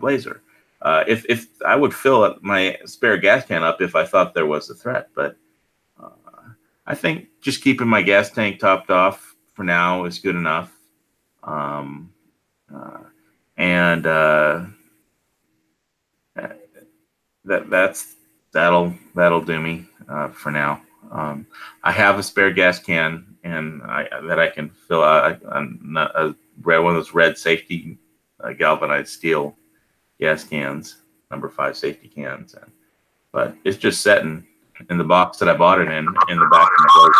[SPEAKER 1] Blazer. If I would fill up my spare gas can up if I thought there was a threat, but I think just keeping my gas tank topped off for now is good enough. That'll do me for now. I have a spare gas can, and that I can fill out one of those red safety galvanized steel gas cans, number 5 safety cans. But it's just sitting in the box that I bought it in the back of my boat.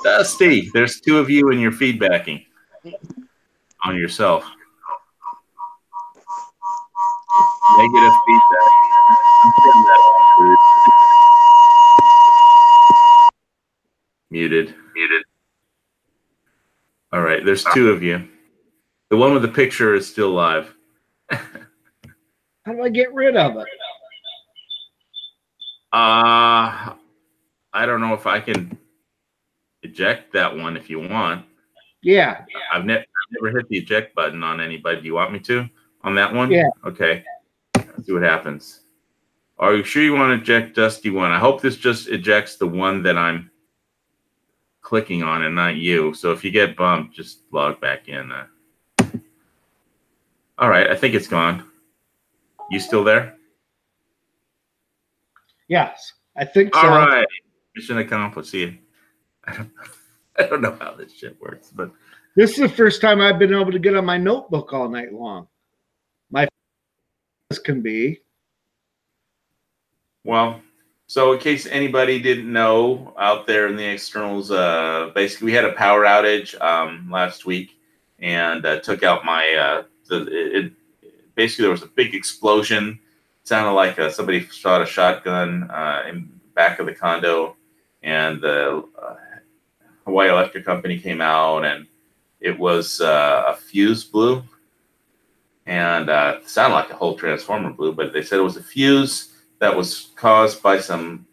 [SPEAKER 1] Dusty, there's 2 of you and you're feedbacking on yourself. Negative feedback. Muted. All right, there's 2 of you. The one with the picture is still live.
[SPEAKER 4] How do I get rid of it?
[SPEAKER 1] I don't know if I can eject that one if you want.
[SPEAKER 4] Yeah.
[SPEAKER 1] I've never hit the eject button on anybody. Do you want me to on that one?
[SPEAKER 4] Yeah.
[SPEAKER 1] Okay. Let's see what happens. Are you sure you want to eject Dusty one? I hope this just ejects the one that I'm clicking on and not you. So if you get bumped, just log back in. All right. I think it's gone. You still there?
[SPEAKER 4] Yes, I think so.
[SPEAKER 1] All right. Mission accomplished. See, I don't know how this shit works, but
[SPEAKER 4] This is the first time I've been able to get on my notebook all night long. My this can be.
[SPEAKER 1] well, so in case anybody didn't know out there in the externals, basically we had a power outage last week and took out my basically there was a big explosion. It sounded like somebody shot a shotgun in the back of the condo, and the Hawaii Electric Company came out, and it was a fuse blew, and it sounded like a whole transformer blew, but they said it was a fuse that was caused by some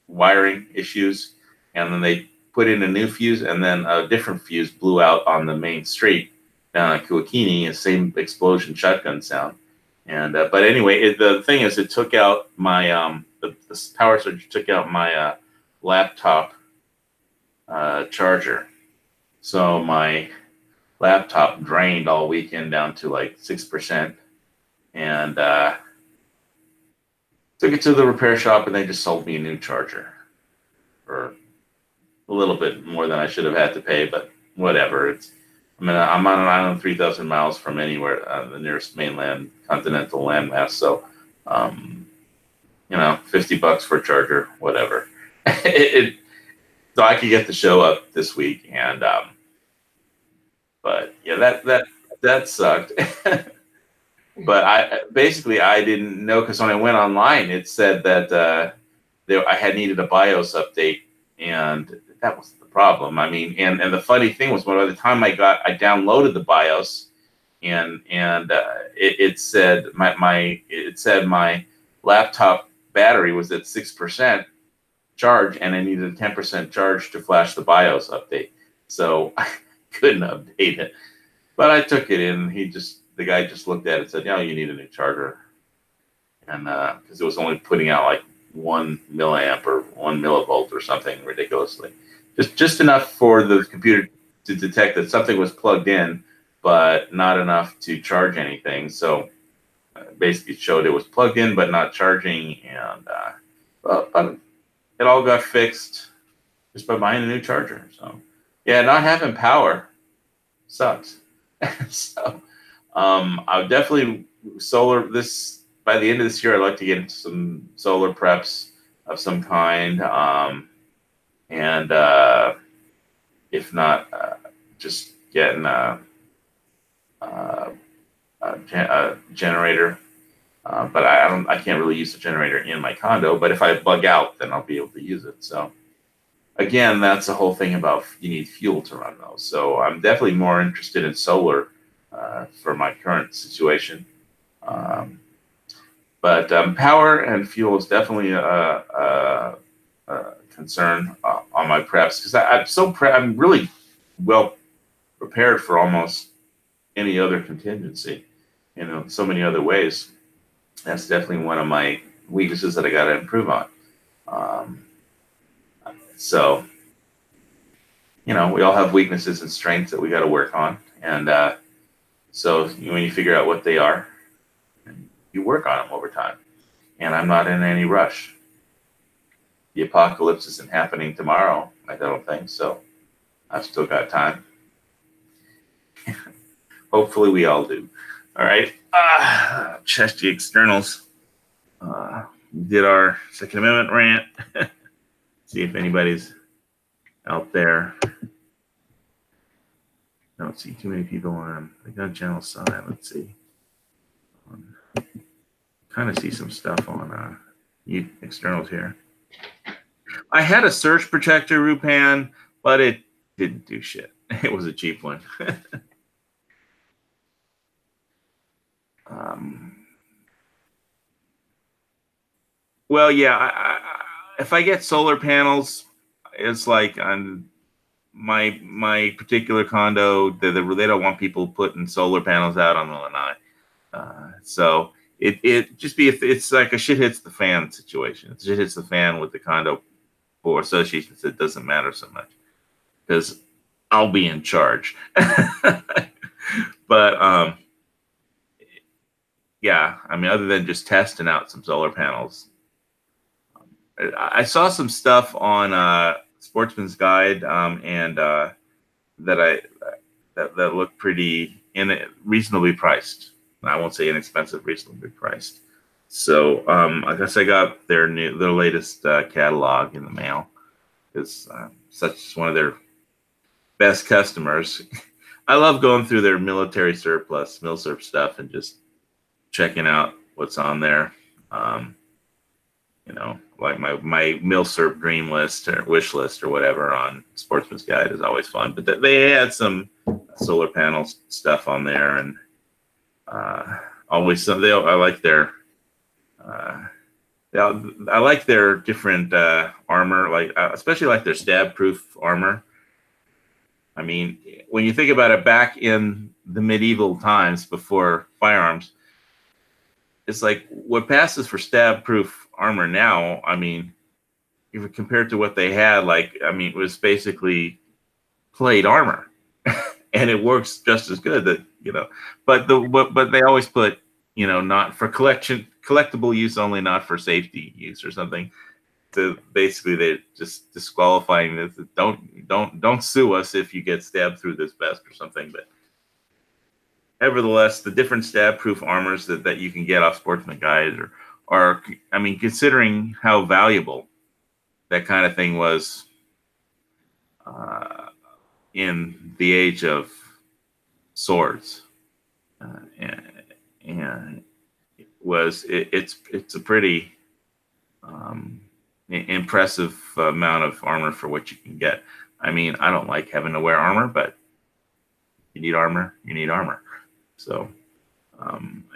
[SPEAKER 1] wiring issues, and then they put in a new fuse, and then a different fuse blew out on the main street down at Kuakini, the same explosion shotgun sound. And but anyway, the thing is, it took out my the power surge took out my laptop charger, so my laptop drained all weekend down to like 6%, and took it to the repair shop, and they just sold me a new charger for a little bit more than I should have had to pay, but whatever. I'm on an island 3,000 miles from anywhere, the nearest mainland continental landmass. So, $50 for a charger, whatever. So I could get the show up this week, and but yeah, that sucked. But I didn't know, because when I went online, it said that I had needed a BIOS update, and that was the problem. I mean, and the funny thing was, by the time I downloaded the BIOS, and it said my laptop battery was at 6% charge, and I needed a 10% charge to flash the BIOS update. So I couldn't update it, but I took it in. The guy just looked at it and said, "No, you need a new charger," and because it was only putting out like 1 milliamp or 1 millivolt or something ridiculously, just enough for the computer to detect that something was plugged in, but not enough to charge anything. So basically showed it was plugged in but not charging, and but it all got fixed just by buying a new charger. So yeah, not having power sucks. So
[SPEAKER 5] I would definitely solar this by the end of this year. I'd like to get into some solar preps of some kind, and if not, just getting a generator. But I can't really use the generator in my condo. But if I bug out, then I'll be able to use it. So again, that's the whole thing about you need fuel to run those. So I'm definitely more interested in solar for my current situation. But power and fuel is definitely a concern on my preps because I'm really well prepared for almost any other contingency, so many other ways. That's definitely one of my weaknesses that I got to improve on. So, we all have weaknesses and strengths that we got to work on. And so when you figure out what they are, you work on them over time. And I'm not in any rush. The apocalypse isn't happening tomorrow, I don't think. So I've still got time. Hopefully we all do. All right. Check the externals. Did our Second Amendment rant. See if anybody's out there. Don't see too many people on the gun channel side. Let's see. Kind of see some stuff on externals here. I had a surge protector, Rupan, but it didn't do shit. It was a cheap one. Well, yeah. If I get solar panels, it's like on my particular condo, they don't want people putting solar panels out on the lanai. So it just it's like a shit hits the fan situation. It shit hits the fan with the condo board associations. It doesn't matter so much because I'll be in charge. But yeah, I mean, other than just testing out some solar panels, I saw some stuff on Sportsman's Guide and that looked pretty reasonably priced. I won't say inexpensive, reasonably priced. So I guess I got their latest catalog in the mail because such one of their best customers. I love going through their military surplus, MilSurp stuff, and just checking out what's on there. Like my MilSurp dream list or wish list or whatever on Sportsman's Guide is always fun. But they had some solar panel stuff on there, and always some. I like their I like their different armor, like especially like their stab-proof armor. I mean, when you think about it, back in the medieval times before firearms, it's like what passes for stab-proof armor now. I mean, if compared to what they had, it was basically plate armor, and it works just as good. But they always put, not for collectible use only, not for safety use or something. So basically, they're just disqualifying this. Don't sue us if you get stabbed through this vest or something. But nevertheless, the different stab-proof armors that you can get off Sportsman Guide are, I mean, considering how valuable that kind of thing was in the age of swords, and it's a pretty impressive amount of armor for what you can get. I mean, I don't like having to wear armor, but you need armor. You need armor. So,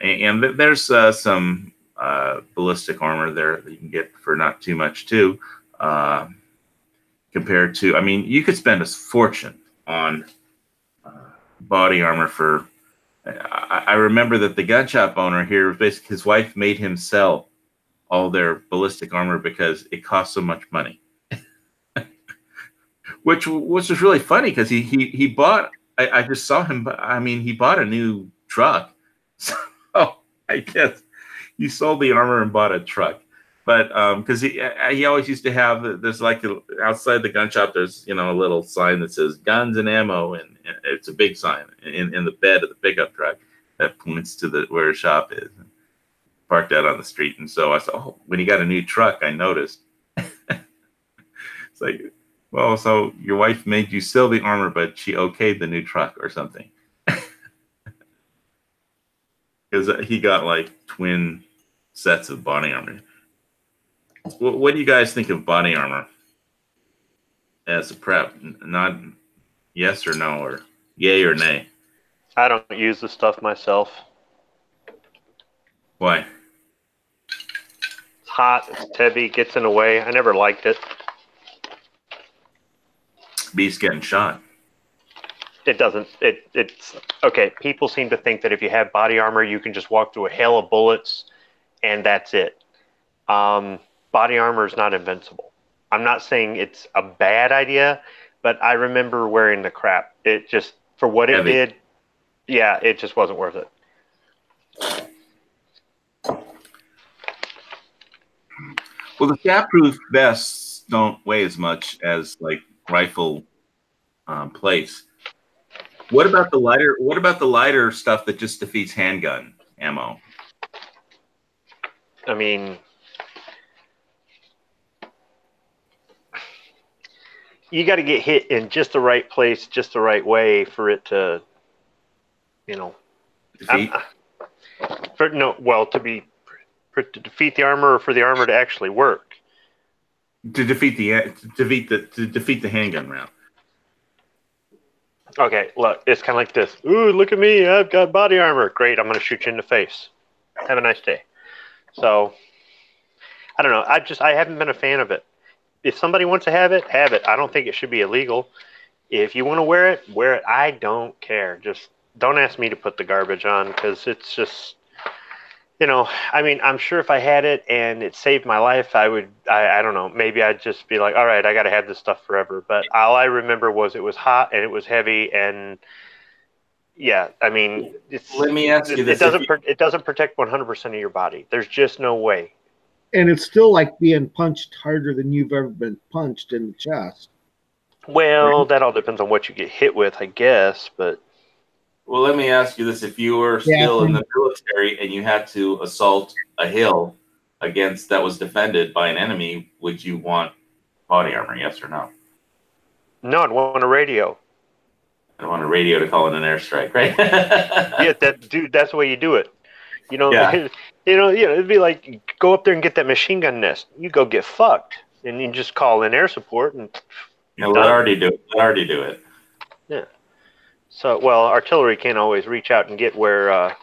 [SPEAKER 5] and there's some ballistic armor there that you can get for not too much too. Compared to, I mean, you could spend a fortune on body armor for. I remember that the gun shop owner here, basically, his wife made him sell all their ballistic armor because it cost so much money. which was really funny because he bought. I just saw him. I mean, he bought a new truck, so I guess he sold the armor and bought a truck. But because he always used to have, there's like outside the gun shop, there's a little sign that says guns and ammo, and it's a big sign in the bed of the pickup truck.
[SPEAKER 1] that points to where his shop is. Parked out on the street, and so I said, "Oh, when he got a new truck, I noticed." It's like, well, so your wife made you sell the armor, but she okayed the new truck or something, because he got like twin sets of body armor. What do you guys think of body armor as a prep? Not yes or no, or yay or nay?
[SPEAKER 2] I don't use the stuff myself.
[SPEAKER 1] Why?
[SPEAKER 2] It's hot, it's heavy, gets in the way. I never liked it.
[SPEAKER 1] Beast getting shot.
[SPEAKER 2] It doesn't. It's okay. People seem to think that if you have body armor, you can just walk through a hail of bullets, and that's it. Body armor is not invincible. I'm not saying it's a bad idea, but I remember wearing the crap. It just, for what it did, yeah, it just wasn't worth it.
[SPEAKER 1] Well, the stab-proof vests don't weigh as much as like rifle plates. What about the lighter? What about the lighter stuff that just defeats handgun ammo?
[SPEAKER 2] I mean, you got to get hit in just the right place, just the right way for it to, you know,
[SPEAKER 1] Defeat?
[SPEAKER 2] to defeat the armor, or for the armor to actually work.
[SPEAKER 1] To defeat the handgun round.
[SPEAKER 2] Okay, look, it's kind of like this. Ooh, look at me, I've got body armor. Great, I'm going to shoot you in the face. Have a nice day. So, I don't know. I haven't been a fan of it. If somebody wants to have it, have it. I don't think it should be illegal. If you want to wear it, wear it. I don't care. Just don't ask me to put the garbage on, because it's just, you know, I mean, I'm sure if I had it and it saved my life, I don't know, maybe I'd just be like, all right, I got to have this stuff forever. But all I remember was it was hot and it was heavy, and yeah, I mean,
[SPEAKER 5] Let me ask you this.
[SPEAKER 2] It doesn't protect 100% of your body. There's just no way.
[SPEAKER 4] And it's still like being punched harder than you've ever been punched in the chest.
[SPEAKER 2] Well, that all depends on what you get hit with, I guess, but.
[SPEAKER 5] Well, let me ask you this. If you were still in the military and you had to assault a hill that was defended by an enemy, would you want body armor, yes or no?
[SPEAKER 2] No, I'd want a radio.
[SPEAKER 5] I'd want a radio to call in an airstrike, right?
[SPEAKER 2] Yeah, that's the way you do it. You know,
[SPEAKER 5] Yeah.
[SPEAKER 2] It'd be like, go up there and get that machine gun nest. You go get fucked, and you just call in air support, and
[SPEAKER 5] They'd already do it.
[SPEAKER 2] Yeah. So, well, artillery can't always reach out and get where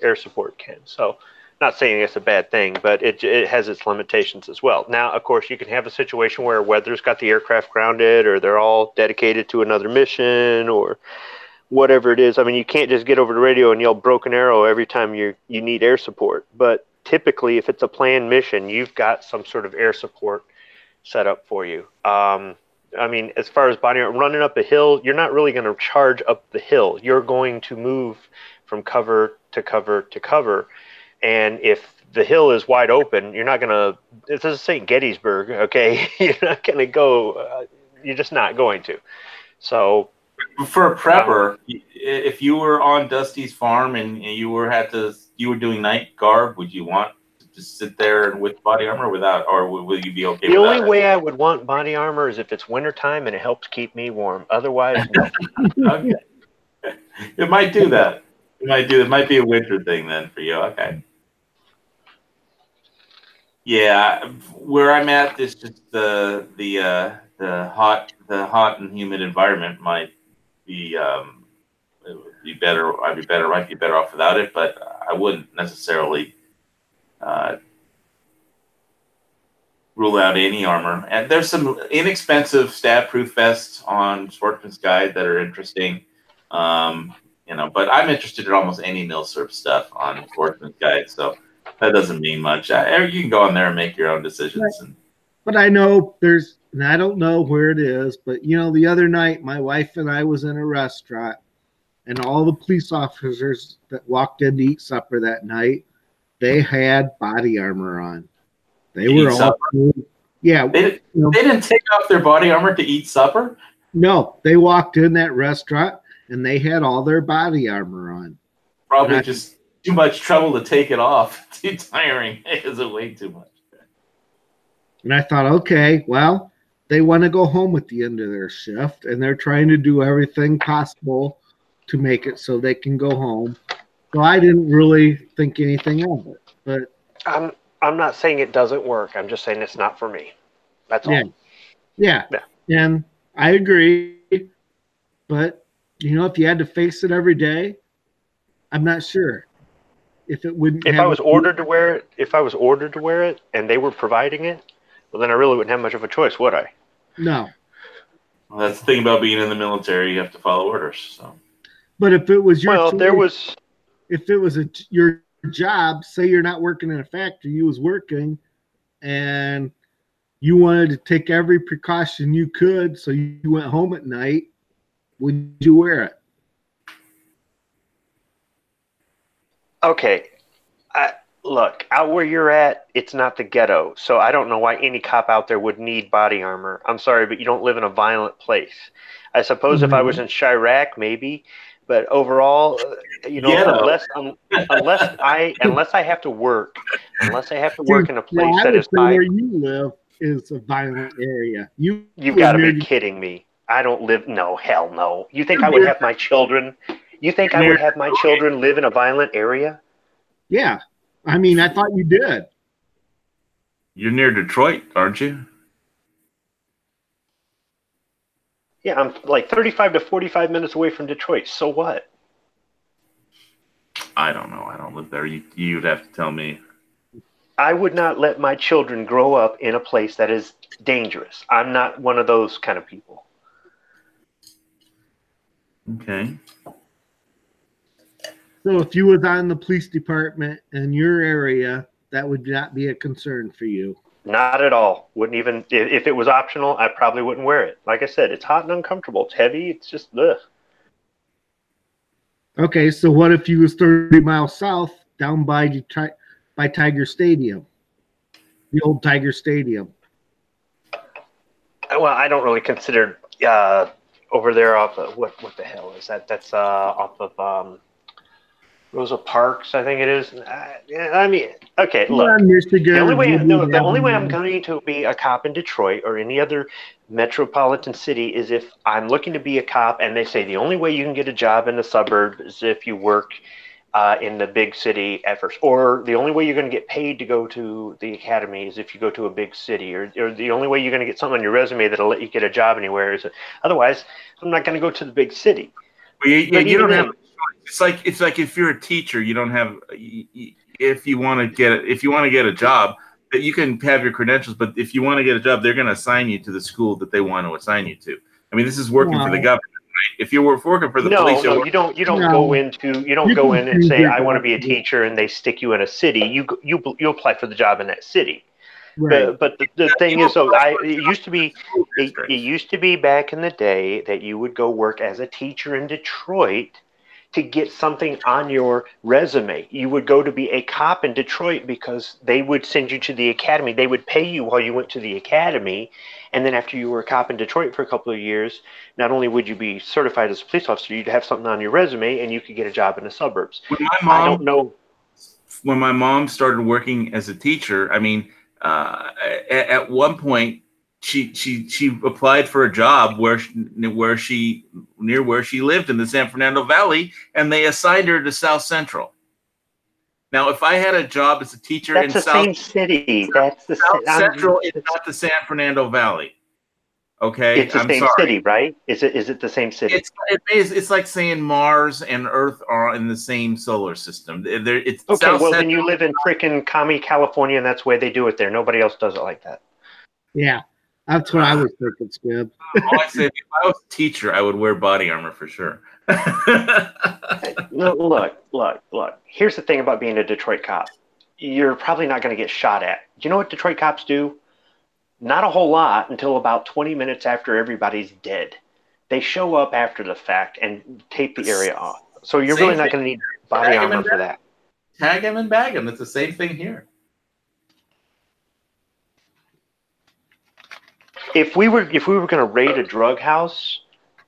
[SPEAKER 2] air support can. So, not saying it's a bad thing, but it has its limitations as well. Now, of course, you can have a situation where weather's got the aircraft grounded, or they're all dedicated to another mission, or whatever it is. I mean, you can't just get over the radio and yell broken arrow every time you need air support. But typically, if it's a planned mission, you've got some sort of air support set up for you. I mean, as far as body armor, running up a hill, you're not really going to charge up the hill. You're going to move from cover to cover to cover. And if the hill is wide open, you're not going to, it doesn't say Gettysburg, okay? You're not going to go, you're just not going to. So.
[SPEAKER 5] For a prepper, if you were on Dusty's farm and you were doing night guard, would you want to just sit there with body armor without, or will you be okay with that?
[SPEAKER 2] The only way I would want body armor is if it's wintertime and it helps keep me warm. Otherwise, no.
[SPEAKER 5] Okay. It might do that. It might be a winter thing then for you. Okay. Yeah, where I'm at, it's just the hot and humid environment might be it would be better. Might be better off without it, but I wouldn't necessarily rule out any armor. And there's some inexpensive stab-proof vests on Sportsman's Guide that are interesting. But I'm interested in almost any MilSerp stuff on Sportsman's Guide, so that doesn't mean much. You can go on there and make your own decisions.
[SPEAKER 4] But I know and I don't know where it is, but the other night my wife and I was in a restaurant, and all the police officers that walked in to eat supper that night, they had body armor on. They were all, yeah.
[SPEAKER 5] They didn't take off their body armor to eat supper?
[SPEAKER 4] No, they walked in that restaurant and they had all their body armor on.
[SPEAKER 5] Probably just too much trouble to take it off. Too tiring. Is it way too much?
[SPEAKER 6] And I thought, okay, well, they want to go home at the end of their shift, and they're trying to do everything possible to make it so they can go home. So I didn't really think anything of it. But
[SPEAKER 2] I'm not saying it doesn't work. I'm just saying it's not for me. That's all.
[SPEAKER 6] Yeah. And I agree. But, if you had to face it every day, I'm not sure if it wouldn't.
[SPEAKER 2] If I was ordered to wear it, and they were providing it, well, then I really wouldn't have much of a choice, would I?
[SPEAKER 6] No.
[SPEAKER 5] Well, that's the thing about being in the military. You have to follow orders. So.
[SPEAKER 6] But if it was your
[SPEAKER 2] choice,
[SPEAKER 6] if it was your job, say you're not working in a factory, you was working, and you wanted to take every precaution you could, so you went home at night, would you wear it?
[SPEAKER 2] Okay. Look, out where you're at, it's not the ghetto, so I don't know why any cop out there would need body armor. I'm sorry, but you don't live in a violent place. I suppose if I was in Chirac, maybe, but overall, unless I have to work in a place that is high.
[SPEAKER 6] Where you live is a violent area.
[SPEAKER 2] You've got to be kidding me. I don't live. No, hell no. You think I would have my children? You think I would have my children live in a violent area?
[SPEAKER 6] Yeah. I mean, I thought you did.
[SPEAKER 1] You're near Detroit, aren't you?
[SPEAKER 2] Yeah, I'm like 35 to 45 minutes away from Detroit. So what?
[SPEAKER 1] I don't know. I don't live there. You'd have to tell me.
[SPEAKER 2] I would not let my children grow up in a place that is dangerous. I'm not one of those kind of people.
[SPEAKER 1] Okay.
[SPEAKER 6] So if you was on the police department in your area, that would not be a concern for you?
[SPEAKER 2] Not at all. Wouldn't even, if it was optional, I probably wouldn't wear it. Like I said, it's hot and uncomfortable. It's heavy. It's just, ugh.
[SPEAKER 6] Okay, so what if you was 30 miles south down by Tiger Stadium? The old Tiger Stadium.
[SPEAKER 2] Well, I don't really consider over there off of, what the hell is that? That's off of Rosa Parks, I think it is. I mean, okay, look. The only way I'm going to be a cop in Detroit or any other metropolitan city is if I'm looking to be a cop and they say the only way you can get a job in the suburb is if you work in the big city at first, or the only way you're going to get paid to go to the academy is if you go to a big city, or the only way you're going to get something on your resume that'll let you get a job anywhere is otherwise I'm not going to go to the big city.
[SPEAKER 1] Well, you don't have. It's like if you're a teacher, you don't have. If you want to get a job, that you can have your credentials, but if you want to get a job, they're going to assign you to the school that they want to assign you to. I mean, this is working for the government. Right? If you were working for the police,
[SPEAKER 2] you don't go in and say I want to be a teacher, and they stick you in a city. You apply for the job in that city. Right. But the thing is, it used to be back in the day that you would go work as a teacher in Detroit to get something on your resume. You would go to be a cop in Detroit because they would send you to the academy. They would pay you while you went to the academy. And then after you were a cop in Detroit for a couple of years, not only would you be certified as a police officer, you'd have something on your resume and you could get a job in the suburbs. I don't know.
[SPEAKER 1] When my mom started working as a teacher, I mean, at one point, she applied for a job near where she lived in the San Fernando Valley, and they assigned her to South Central. Now, if I had a job as a teacher in South
[SPEAKER 2] same city, that's the
[SPEAKER 1] South Central, it's not the San Fernando Valley. Okay,
[SPEAKER 2] it's the same city, right? Is it the same city?
[SPEAKER 1] It's like saying Mars and Earth are in the same solar system. It's
[SPEAKER 2] okay.
[SPEAKER 1] South
[SPEAKER 2] Well,
[SPEAKER 1] Central.
[SPEAKER 2] then you live in frickin' Kami, California, and that's the way they do it there. Nobody else does it like that.
[SPEAKER 6] Yeah. That's what I was thinking, Skip.
[SPEAKER 1] I said, if I was a teacher, I would wear body armor for sure.
[SPEAKER 2] Look. Here's the thing about being a Detroit cop. You're probably not going to get shot at. Do you know what Detroit cops do? Not a whole lot until about 20 minutes after everybody's dead. They show up after the fact and tape the area off. So you're really not going to need body armor for that.
[SPEAKER 1] Tag him and bag him. It's the same thing here.
[SPEAKER 2] If we were going to raid a drug house,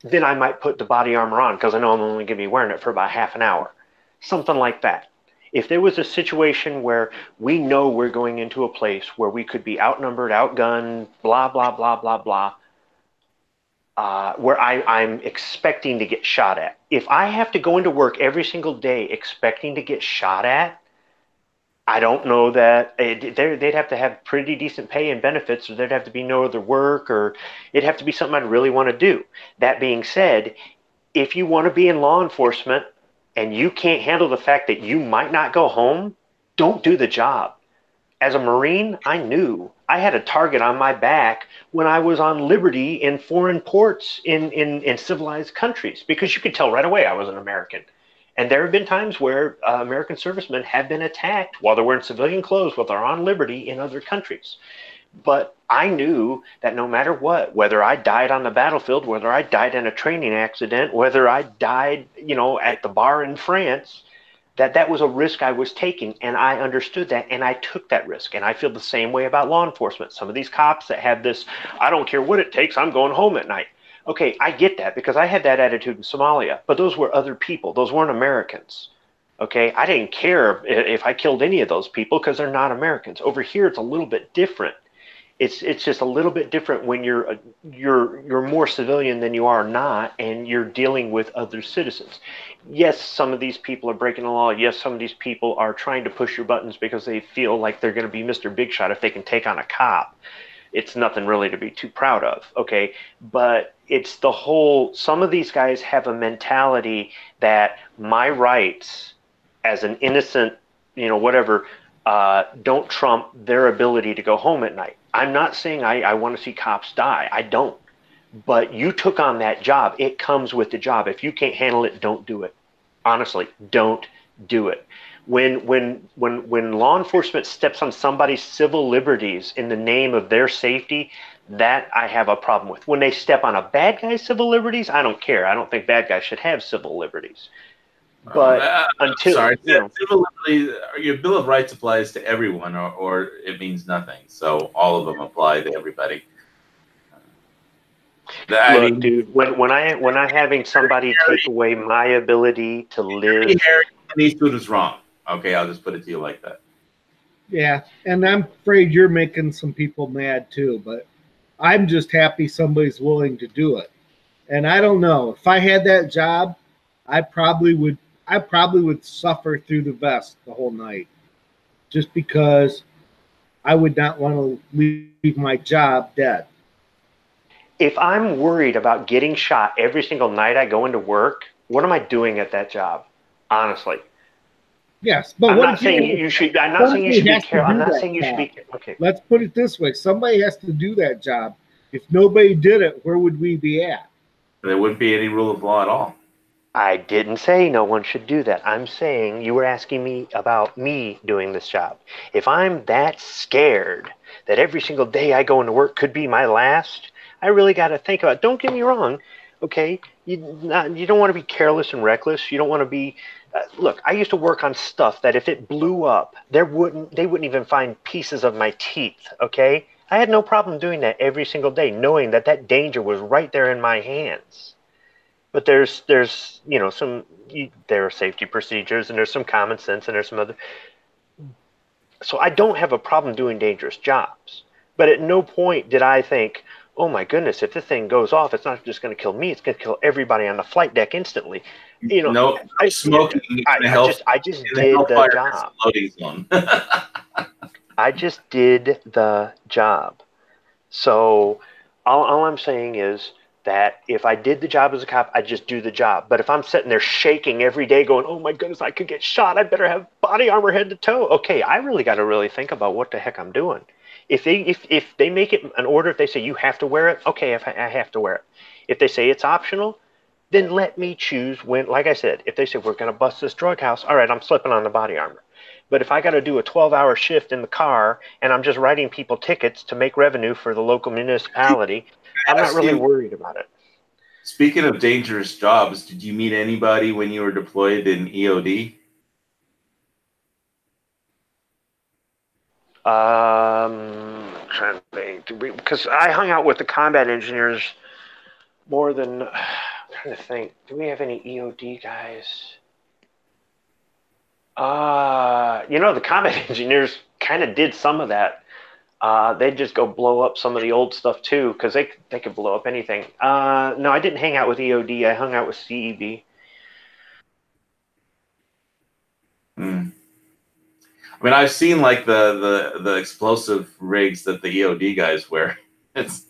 [SPEAKER 2] then I might put the body armor on because I know I'm only going to be wearing it for about half an hour.
[SPEAKER 7] something like that. If there was a situation where we know we're going into a place where we could be outnumbered, outgunned, blah, blah, blah, blah, blah, where I'm expecting to get shot at. If I have to go into work every single day expecting to get shot at, I don't know that they'd have to have pretty decent pay and benefits, or there'd have to be no other work, or it'd have to be something I'd really want to do. That being said, if you want to be in law enforcement and you can't handle the fact that you might not go home, don't do the job. As a Marine, I knew I had a target on my back when I was on liberty in foreign ports in civilized countries, because you could tell right away I was an American. And there have been times where American servicemen have been attacked while they're wearing civilian clothes, while they're on liberty in other countries. But I knew that no matter what, whether I died on the battlefield, whether I died in a training accident, whether I died, at the bar in France, that was a risk I was taking, and I understood that, and I took that risk. And I feel the same way about law enforcement. Some of these cops that have this, I don't care what it takes, I'm going home at night. Okay, I get that, because I had that attitude in Somalia, but those were other people. Those weren't Americans. Okay, I didn't care if I killed any of those people because they're not Americans. Over here, it's a little bit different. It's just a little bit different when you're more civilian than you are not, and you're dealing with other citizens. Yes, some of these people are breaking the law. Yes, some of these people are trying to push your buttons because they feel like they're going to be Mr. Big Shot if they can take on a cop. It's nothing really to be too proud of, okay? But it's the whole, some of these guys have a mentality that my rights as an innocent, whatever, don't trump their ability to go home at night. I'm not saying I want to see cops die. I don't. But you took on that job. It comes with the job. If you can't handle it, don't do it. Honestly, don't do it. When law enforcement steps on somebody's civil liberties in the name of their safety, that I have a problem with. When they step on a bad guy's civil liberties, I don't care. I don't think bad guys should have civil liberties. But
[SPEAKER 5] civil liberties, your Bill of Rights applies to everyone, or it means nothing. So all of them apply to everybody.
[SPEAKER 7] Look, dude, when I having somebody take away my ability to live,
[SPEAKER 5] Harry Eastwood is wrong. Okay, I'll just put it to you like that.
[SPEAKER 6] Yeah, and I'm afraid you're making some people mad too, but I'm just happy somebody's willing to do it. And I don't know, if I had that job, I probably would suffer through the vest the whole night, just because I would not want to leave my job dead.
[SPEAKER 7] If I'm worried about getting shot every single night I go into work, what am I doing at that job? Honestly.
[SPEAKER 6] Yes, but
[SPEAKER 7] I'm not saying you should. I'm not saying you should be careful. I'm not saying you should be. Okay.
[SPEAKER 6] Let's put it this way: somebody has to do that job. If nobody did it, where would we be at?
[SPEAKER 5] There wouldn't be any rule of law at all.
[SPEAKER 7] I didn't say no one should do that. I'm saying you were asking me about me doing this job. If I'm that scared that every single day I go into work could be my last, I really got to think about it. Don't get me wrong. Okay, you don't want to be careless and reckless. You don't want to be. Look, I used to work on stuff that if it blew up, they wouldn't even find pieces of my teeth. Okay, I had no problem doing that every single day, knowing that danger was right there in my hands. But there are safety procedures, and there's some common sense, and there's some other. So I don't have a problem doing dangerous jobs. But at no point did I think, oh my goodness, if this thing goes off, it's not just going to kill me, it's going to kill everybody on the flight deck instantly.
[SPEAKER 5] No, I just did
[SPEAKER 7] the job. I just did the job. So all I'm saying is that if I did the job as a cop, I just do the job. But if I'm sitting there shaking every day going, oh my goodness, I could get shot, I better have body armor head to toe. Okay, I really got to think about what the heck I'm doing. If they make it an order, if they say you have to wear it, okay, if I have to wear it. If they say it's optional, then let me choose when, like I said, if they say we're going to bust this drug house, all right, I'm slipping on the body armor. But if I got to do a 12-hour shift in the car and I'm just writing people tickets to make revenue for the local municipality, I'm not really worried about it.
[SPEAKER 5] Speaking of dangerous jobs, did you meet anybody when you were deployed in EOD?
[SPEAKER 7] I'm trying to think, because I hung out with the combat engineers more than. I'm trying to think. Do we have any EOD guys? The combat engineers kind of did some of that. They'd just go blow up some of the old stuff too, because they could blow up anything. No, I didn't hang out with EOD. I hung out with CEB.
[SPEAKER 5] I mean, I've seen like the explosive rigs that the EOD guys wear. It's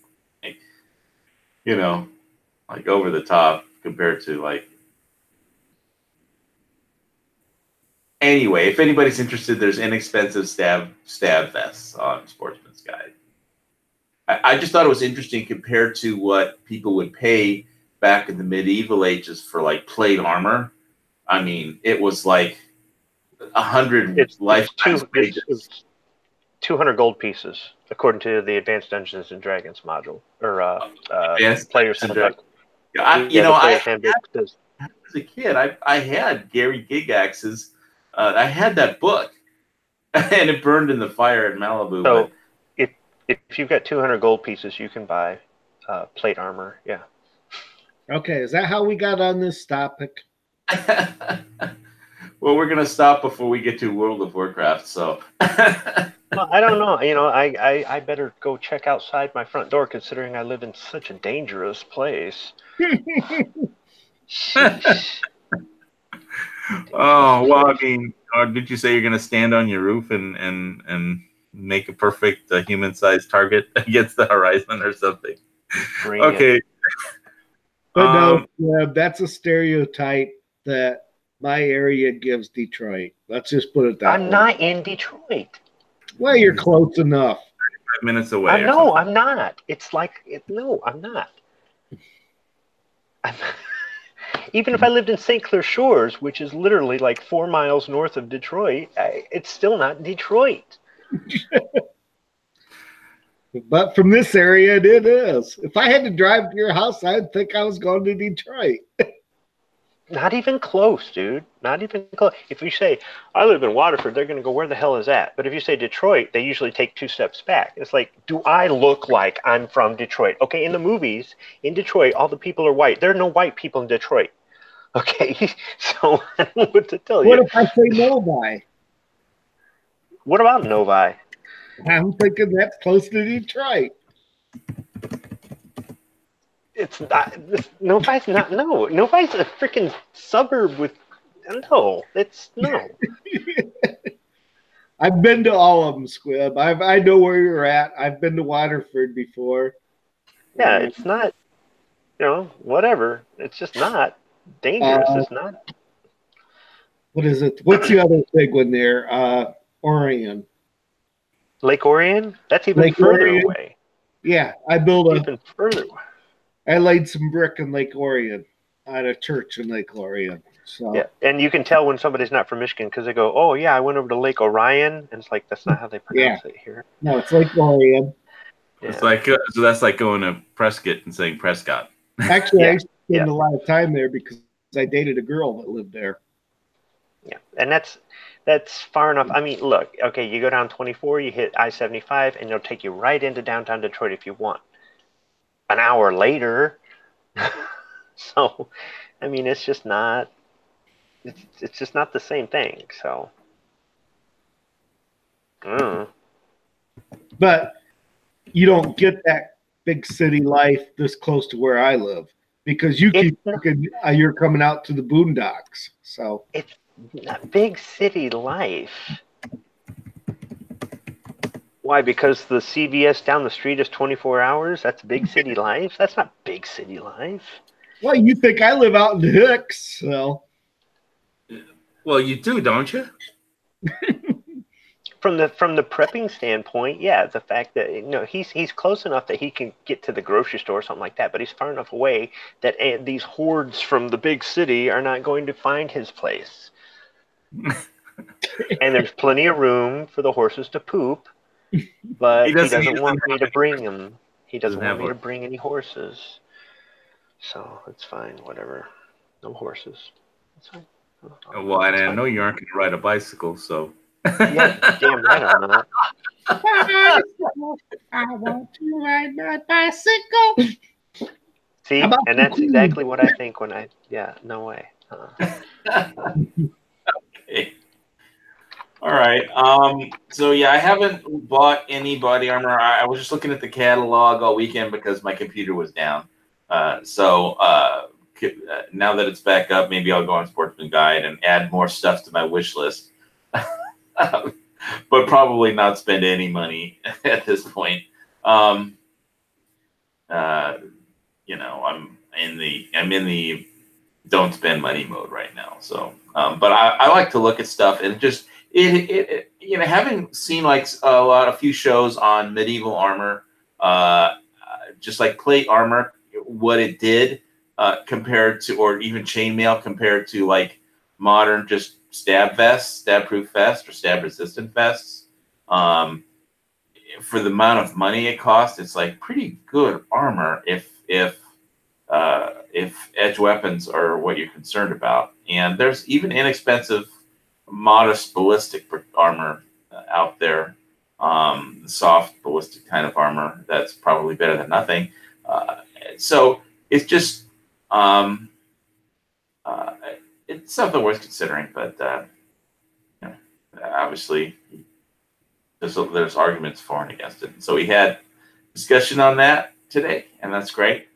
[SPEAKER 5] like over the top compared to like. Anyway, if anybody's interested, there's inexpensive stab vests on Sportsman's Guide. I just thought it was interesting compared to what people would pay back in the medieval ages for like plate armor. I mean, it was like 100 lifetime pages.
[SPEAKER 7] It's 200 gold pieces, according to the Advanced Dungeons and Dragons module or Player's Handbook.
[SPEAKER 5] As a kid, I had Gary Gygax's. I had that book, and it burned in the fire in Malibu.
[SPEAKER 7] So, if you've got 200 gold pieces, you can buy plate armor. Yeah.
[SPEAKER 6] Okay, is that how we got on this topic?
[SPEAKER 5] Well, we're gonna stop before we get to World of Warcraft. So.
[SPEAKER 7] Well, I don't know. I better go check outside my front door, considering I live in such a dangerous place.
[SPEAKER 1] Oh, well, I mean, or did you say you're going to stand on your roof and make a perfect human-sized target against the horizon or something? Okay.
[SPEAKER 6] But no, that's a stereotype that my area gives Detroit. Let's just put it that way.
[SPEAKER 7] I'm not in Detroit.
[SPEAKER 6] Well, you're close enough.
[SPEAKER 1] 5 minutes away.
[SPEAKER 7] No, I'm not. It's like, no, I'm not. Even if I lived in St. Clair Shores, which is literally like 4 miles north of Detroit, it's still not Detroit.
[SPEAKER 6] But from this area, it is. If I had to drive to your house, I'd think I was going to Detroit.
[SPEAKER 7] Not even close, dude. Not even close. If you say, I live in Waterford, they're going to go, where the hell is that? But if you say Detroit, they usually take 2 steps back. It's like, do I look like I'm from Detroit? Okay, in the movies, in Detroit, all the people are white. There are no white people in Detroit. Okay, so I don't know what to tell you.
[SPEAKER 6] What if I say Novi?
[SPEAKER 7] What about Novi?
[SPEAKER 6] I'm thinking that's close to Detroit.
[SPEAKER 7] It's not. Novi's not. No, Novi's a freaking suburb with. No, it's no.
[SPEAKER 6] I've been to all of them, Squib. I know where you're at. I've been to Waterford before.
[SPEAKER 7] Yeah, it's not. Whatever. It's just not dangerous. It's not.
[SPEAKER 6] What is it? What's the other big one there? Orion.
[SPEAKER 7] Lake Orion? That's even further away.
[SPEAKER 6] Yeah, I built
[SPEAKER 7] even further away.
[SPEAKER 6] I laid some brick in Lake Orion at a church in Lake Orion. So
[SPEAKER 7] yeah, and you can tell when somebody's not from Michigan because they go, "Oh yeah, I went over to Lake Orion," and it's like that's not how they pronounce it here.
[SPEAKER 6] No, it's Lake Orion.
[SPEAKER 1] Yeah. It's like so that's like going to Prescott and saying Prescott.
[SPEAKER 6] Actually, I spent a lot of time there because I dated a girl that lived there.
[SPEAKER 7] Yeah, and that's far enough. I mean, look, okay, you go down 24, you hit I-75, and it'll take you right into downtown Detroit if you want. An hour later, so I mean, it's just not. It's just not the same thing. So,
[SPEAKER 6] but you don't get that big city life this close to where I live because you keep thinking you're coming out to the boondocks. So
[SPEAKER 7] it's not big city life. Why? Because the CVS down the street is 24 hours? That's big city life? That's not big city life.
[SPEAKER 6] Well, you think I live out in the Hicks, so.
[SPEAKER 1] Well, you do, don't you?
[SPEAKER 7] From the prepping standpoint, yeah, the fact that he's close enough that he can get to the grocery store or something like that, but he's far enough away that these hordes from the big city are not going to find his place. And there's plenty of room for the horses to poop. But he doesn't want me to bring them. He doesn't want me to bring any horses. So it's fine, whatever. No horses. It's fine.
[SPEAKER 1] Well, and I know you aren't going to ride a bicycle, so.
[SPEAKER 7] Yeah, damn right I'm not.
[SPEAKER 6] I want to ride my bicycle.
[SPEAKER 7] See, and that's exactly what I think when no way.
[SPEAKER 5] Okay. All right. So yeah, I haven't bought any body armor. I was just looking at the catalog all weekend because my computer was down. Now that it's back up, maybe I'll go on Sportsman Guide and add more stuff to my wish list. But probably not spend any money at this point. I'm in the don't spend money mode right now. So, but I like to look at stuff and just having seen like a few shows on medieval armor, just like plate armor, what it did compared to, or even chainmail compared to like modern just stab vests, stab proof vests, or stab resistant vests. For the amount of money it costs, it's like pretty good armor if edge weapons are what you're concerned about. And there's even inexpensive, modest ballistic armor out there, soft ballistic kind of armor that's probably better than nothing. So it's just it's something worth considering, but obviously there's arguments for and against it. So we had discussion on that today, and that's great.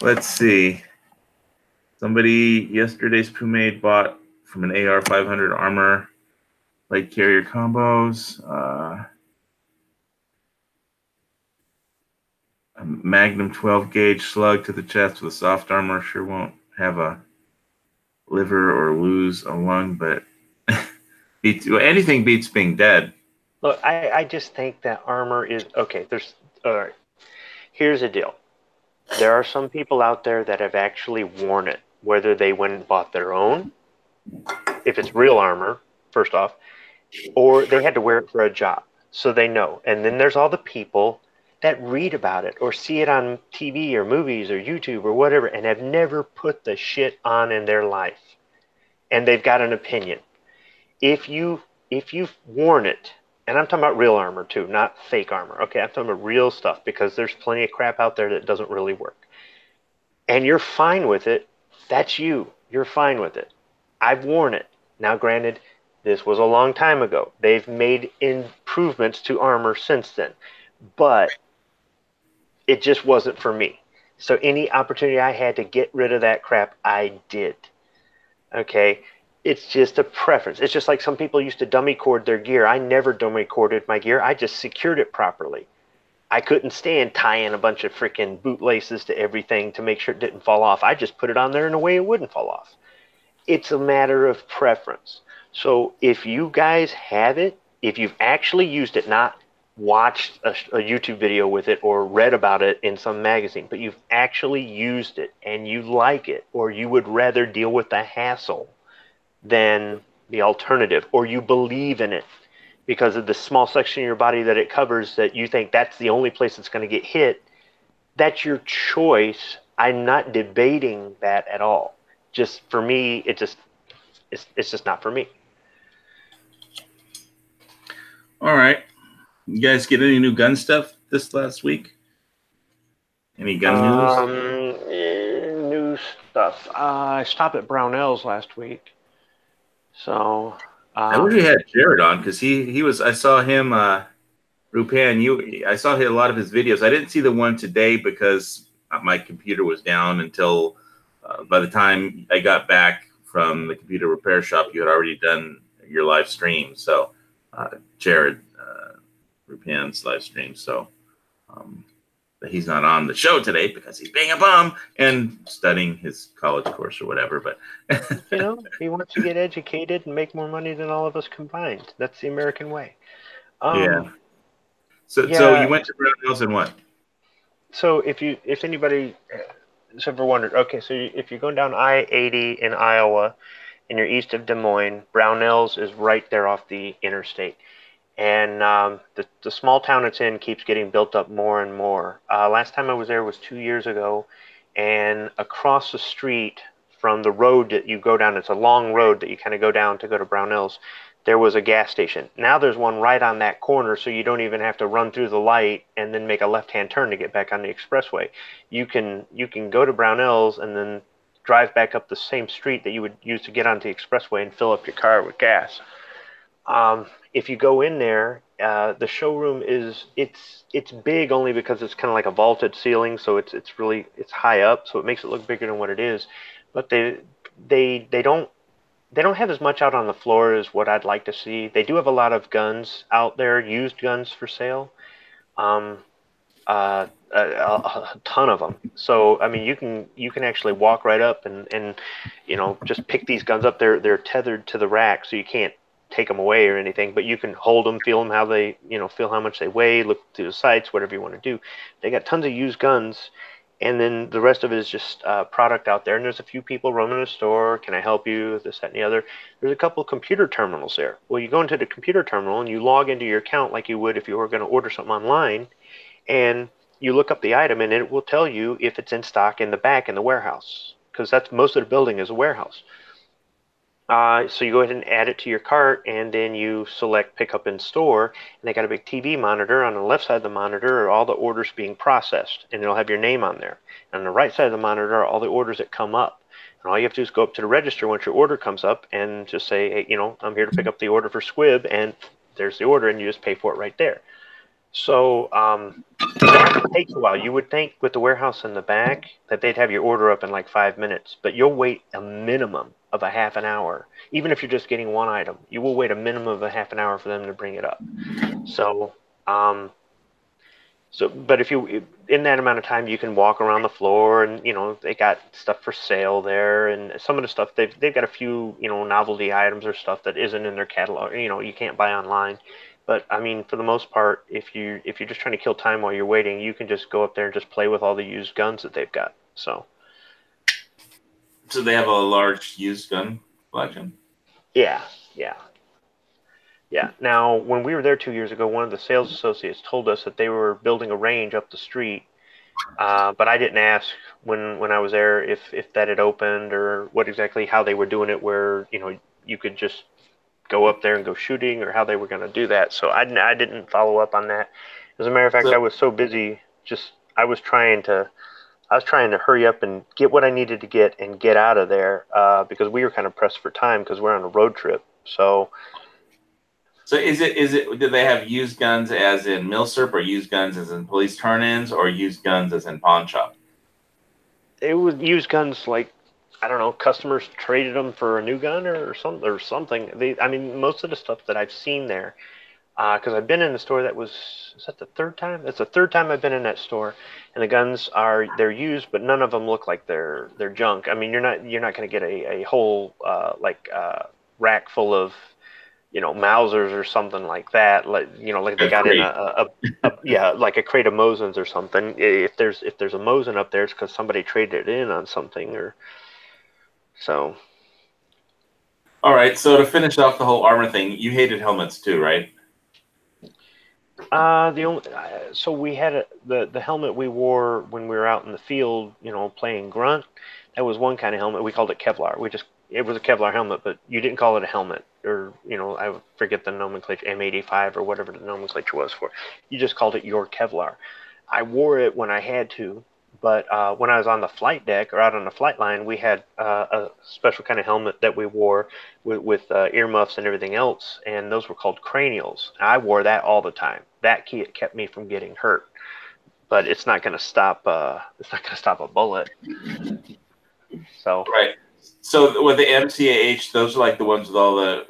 [SPEAKER 1] Let's see. Somebody yesterday's Pumade bought from an AR 500 armor light carrier combos. A Magnum 12 gauge slug to the chest with a soft armor sure won't have a liver or lose a lung, but anything beats being dead.
[SPEAKER 7] Look, I just think that armor is okay. All right. Here's the deal. There are some people out there that have actually worn it, whether they went and bought their own, if it's real armor, first off, or they had to wear it for a job, so they know. And then there's all the people that read about it or see it on TV or movies or YouTube or whatever and have never put the shit on in their life. And they've got an opinion. If you've worn it, and I'm talking about real armor too, not fake armor. Okay, I'm talking about real stuff because there's plenty of crap out there that doesn't really work. And you're fine with it, that's you. You're fine with it. I've worn it. Now, granted, this was a long time ago. They've made improvements to armor since then. But it just wasn't for me. So any opportunity I had to get rid of that crap, I did. Okay? It's just a preference. It's just like some people used to dummy cord their gear. I never dummy corded my gear. I just secured it properly. I couldn't stand tying a bunch of freaking boot laces to everything to make sure it didn't fall off. I just put it on there in a way it wouldn't fall off. It's a matter of preference. So if you guys have it, if you've actually used it, not watched a YouTube video with it or read about it in some magazine, but you've actually used it and you like it, or you would rather deal with the hassle than the alternative, or you believe in it because of the small section of your body that it covers that you think that's the only place it's going to get hit, that's your choice. I'm not debating that at all. Just for me, it's just not for me.
[SPEAKER 1] All right. You guys get any new gun stuff this last week? Any gun news?
[SPEAKER 7] New stuff. I stopped at Brownells last week. So
[SPEAKER 1] I wish we had Jared on because he was. I saw him, Rupan. I saw a lot of his videos. I didn't see the one today because my computer was down until by the time I got back from the computer repair shop. You had already done your live stream. So Jared Rupan's live stream. So but he's not on the show today because he's being a bum and studying his college course or whatever. But
[SPEAKER 7] he wants to get educated and make more money than all of us combined. That's the American way.
[SPEAKER 1] Yeah. So you went to Brownells and what?
[SPEAKER 7] So if anybody has ever wondered, okay, so if you're going down I-80 in Iowa and you're east of Des Moines, Brownells is right there off the interstate. And the small town it's in keeps getting built up more and more. Last time I was there was 2 years ago, and across the street from the road that you go down, it's a long road that you kind of go down to go to Brownells, there was a gas station. Now there's one right on that corner, so you don't even have to run through the light and then make a left-hand turn to get back on the expressway. You can go to Brownells and then drive back up the same street that you would use to get onto the expressway and fill up your car with gas. If you go in there, the showroom it's big only because it's kind of like a vaulted ceiling, so it's high up, so it makes it look bigger than what it is. But they don't have as much out on the floor as what I'd like to see. They do have a lot of guns out there, used guns for sale. A ton of them. So I mean, you can actually walk right up and just pick these guns up. They're tethered to the rack, so you can't take them away or anything. But you can hold them, feel them, how they feel how much they weigh, look through the sights, whatever you want to do. They got tons of used guns, and then the rest of it is just product out there. And there's a few people running a store. Can I help you? This, that, and the other. There's a couple of computer terminals there. Well, you go into the computer terminal and you log into your account like you would if you were going to order something online. And you look up the item, and it will tell you if it's in stock in the back in the warehouse, because that's most of the building is a warehouse. So you go ahead and add it to your cart, and then you select pick up in store, and they got a big TV monitor. On the left side of the monitor are all the orders being processed, and it'll have your name on there. And on the right side of the monitor are all the orders that come up. And all you have to do is go up to the register once your order comes up and just say, hey, I'm here to pick up the order for Squibb, and there's the order, and you just pay for it right there. So it takes a while. You would think with the warehouse in the back that they'd have your order up in like 5 minutes, but you'll wait a minimum of a half an hour. Even if you're just getting one item, you will wait a minimum of a half an hour for them to bring it up. So, but if you, in that amount of time, you can walk around the floor, and they got stuff for sale there, and some of the stuff they've got a few novelty items or stuff that isn't in their catalog. You can't buy online. But I mean, for the most part, if you're just trying to kill time while you're waiting, you can just go up there and just play with all the used guns that they've got. So
[SPEAKER 5] they have a large used gun collection.
[SPEAKER 7] Yeah. Now, when we were there 2 years ago, one of the sales associates told us that they were building a range up the street, but I didn't ask when I was there if that had opened or how they were doing it, where you could just go up there and go shooting, or how they were going to do that. So I didn't follow up on that. As a matter of fact, I was so busy. I was trying to hurry up and get what I needed to get and get out of there, because we were kind of pressed for time because we're on a road trip. So
[SPEAKER 5] is it? Do they have used guns as in milsurp, or used guns as in police turn-ins, or used guns as in pawn shop?
[SPEAKER 7] It was used guns, like, I don't know, customers traded them for a new gun or something. Most of the stuff that I've seen there, because I've been in the store is that the third time? That's the third time I've been in that store, and the guns they're used, but none of them look like they're junk. I mean, you're not going to get a whole rack full of Mausers or something like that, like they got in like a crate of Mosins or something. If there's a Mosin up there, it's because somebody traded it in on something or. So,
[SPEAKER 5] all right. So to finish off the whole armor thing, you hated helmets too, right?
[SPEAKER 7] So we had the helmet we wore when we were out in the field, playing grunt. That was one kind of helmet. We called it Kevlar. It was a Kevlar helmet, but you didn't call it a helmet, or I forget the nomenclature, M85 or whatever the nomenclature was for. You just called it your Kevlar. I wore it when I had to. But when I was on the flight deck or out on the flight line, we had a special kind of helmet that we wore with earmuffs and everything else, and those were called cranials. I wore that all the time. That kept me from getting hurt, but it's not going to stop. It's not going to stop a bullet. So
[SPEAKER 5] right. So with the MCAH, those are like the ones with all the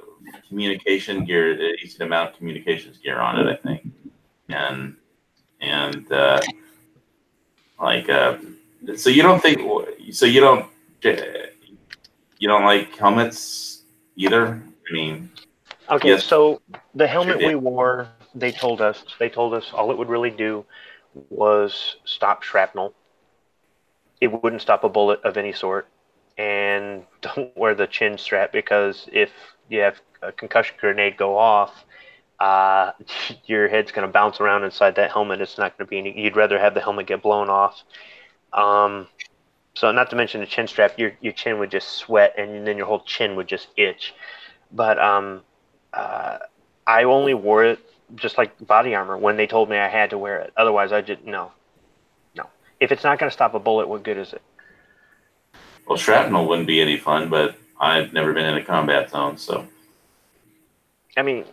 [SPEAKER 5] communication gear, easy to mount communications gear on it, I think, and. So you don't like helmets either? I mean,
[SPEAKER 7] okay.
[SPEAKER 5] Yes.
[SPEAKER 7] So the helmet we wore, they told us all it would really do was stop shrapnel. It wouldn't stop a bullet of any sort. And don't wear the chin strap, because if you have a concussion grenade go off, your head's going to bounce around inside that helmet. It's not going to be you'd rather have the helmet get blown off. So not to mention the chin strap, your chin would just sweat, and then your whole chin would just itch. But I only wore it just like body armor when they told me I had to wear it. Otherwise, I just no. If it's not going to stop a bullet, what good is it?
[SPEAKER 5] Well, shrapnel wouldn't be any fun, but I've never been in a combat zone, so.
[SPEAKER 7] I mean,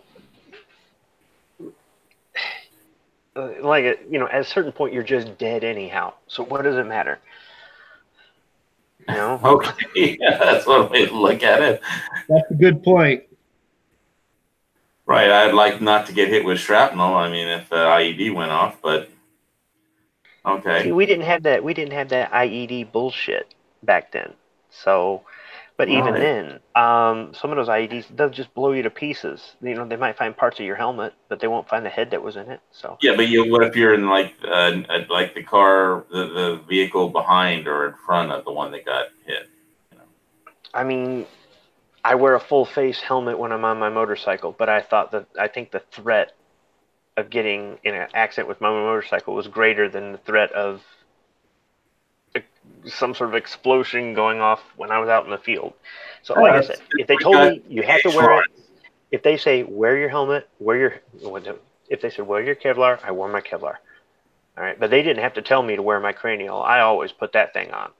[SPEAKER 7] like, at a certain point, you're just dead anyhow. So what does it matter? You know?
[SPEAKER 5] Okay, yeah, that's one way to look at it.
[SPEAKER 6] That's a good point.
[SPEAKER 5] Right, I'd like not to get hit with shrapnel. I mean, if the IED went off, but okay.
[SPEAKER 7] See, we didn't have that. We didn't have that IED bullshit back then. So, but even
[SPEAKER 5] Right.
[SPEAKER 7] then, some of those IEDs, they'll just blow you to pieces. They might find parts of your helmet, but they won't find the head that was in it. So.
[SPEAKER 5] Yeah, but what if you're in like the car, the vehicle behind or in front of the one that got hit?
[SPEAKER 7] I mean, I wear a full face helmet when I'm on my motorcycle, but I think the threat of getting in an accident with my motorcycle was greater than the threat of some sort of explosion going off when I was out in the field. So, like I said, if they told me you have to wear it, if they say wear your helmet, if they said wear your Kevlar, I wore my Kevlar. All right, but they didn't have to tell me to wear my cranial. I always put that thing on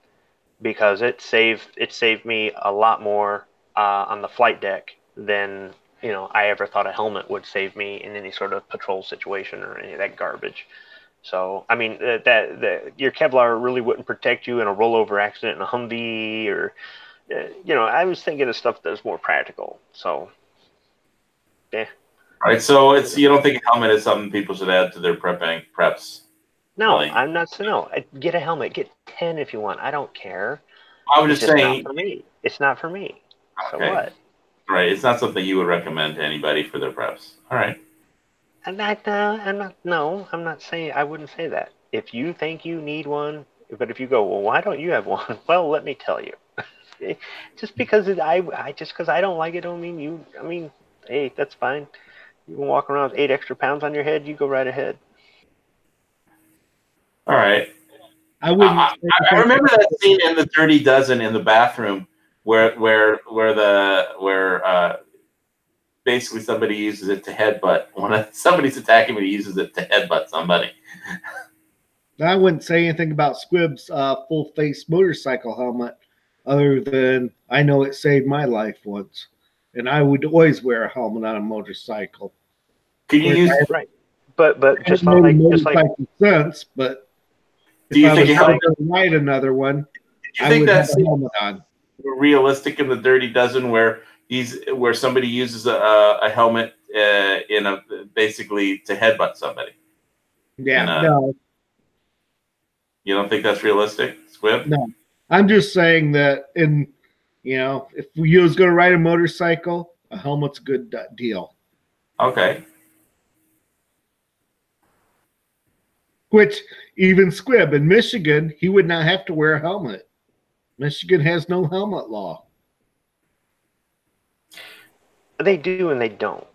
[SPEAKER 7] because it saved me a lot more on the flight deck than I ever thought a helmet would save me in any sort of patrol situation or any of that garbage. So I mean your Kevlar really wouldn't protect you in a rollover accident in a Humvee or I was thinking of stuff that's more practical. So yeah.
[SPEAKER 5] All right, so you don't think a helmet is something people should add to their preps?
[SPEAKER 7] No,
[SPEAKER 5] Really?
[SPEAKER 7] I'm not. No, get a helmet. Get 10 if you want. I don't care.
[SPEAKER 5] I was
[SPEAKER 7] It's
[SPEAKER 5] just saying.
[SPEAKER 7] not for me. It's not for me. So
[SPEAKER 5] Okay.
[SPEAKER 7] what?
[SPEAKER 5] Right, it's not something you would recommend to anybody for their preps. All right.
[SPEAKER 7] I'm not saying. I wouldn't say that. If you think you need one, but if you go, well, why don't you have one? Well, let me tell you. Just because I don't like it, don't mean you. I mean, hey, that's fine. You can walk around with 8 extra pounds on your head. You go right ahead.
[SPEAKER 5] All right.
[SPEAKER 6] I wouldn't.
[SPEAKER 5] I remember that scene in the Dirty Dozen in the bathroom where basically somebody uses it to headbutt. When somebody's attacking me, he uses it to headbutt somebody.
[SPEAKER 6] I wouldn't say anything about Squib's full face motorcycle helmet, other than I know it saved my life once, and I would always wear a helmet on a motorcycle.
[SPEAKER 5] Can you use?
[SPEAKER 7] Right. But just
[SPEAKER 6] I
[SPEAKER 7] like
[SPEAKER 6] motorcycle sense, but
[SPEAKER 5] Do you think
[SPEAKER 6] if
[SPEAKER 5] it
[SPEAKER 6] I was
[SPEAKER 5] helped?
[SPEAKER 6] going to ride another one,
[SPEAKER 5] Do you
[SPEAKER 6] I
[SPEAKER 5] think
[SPEAKER 6] would have
[SPEAKER 5] that's
[SPEAKER 6] a helmet on.
[SPEAKER 5] realistic in the Dirty Dozen where somebody uses a helmet basically to headbutt somebody?
[SPEAKER 6] Yeah,
[SPEAKER 5] And,
[SPEAKER 6] no.
[SPEAKER 5] You don't think that's realistic, Squib?
[SPEAKER 6] No, I'm just saying that if you was going to ride a motorcycle, a helmet's a good deal.
[SPEAKER 5] Okay.
[SPEAKER 6] Which even Squib in Michigan, he would not have to wear a helmet. Michigan has no helmet law.
[SPEAKER 7] they do and they don't.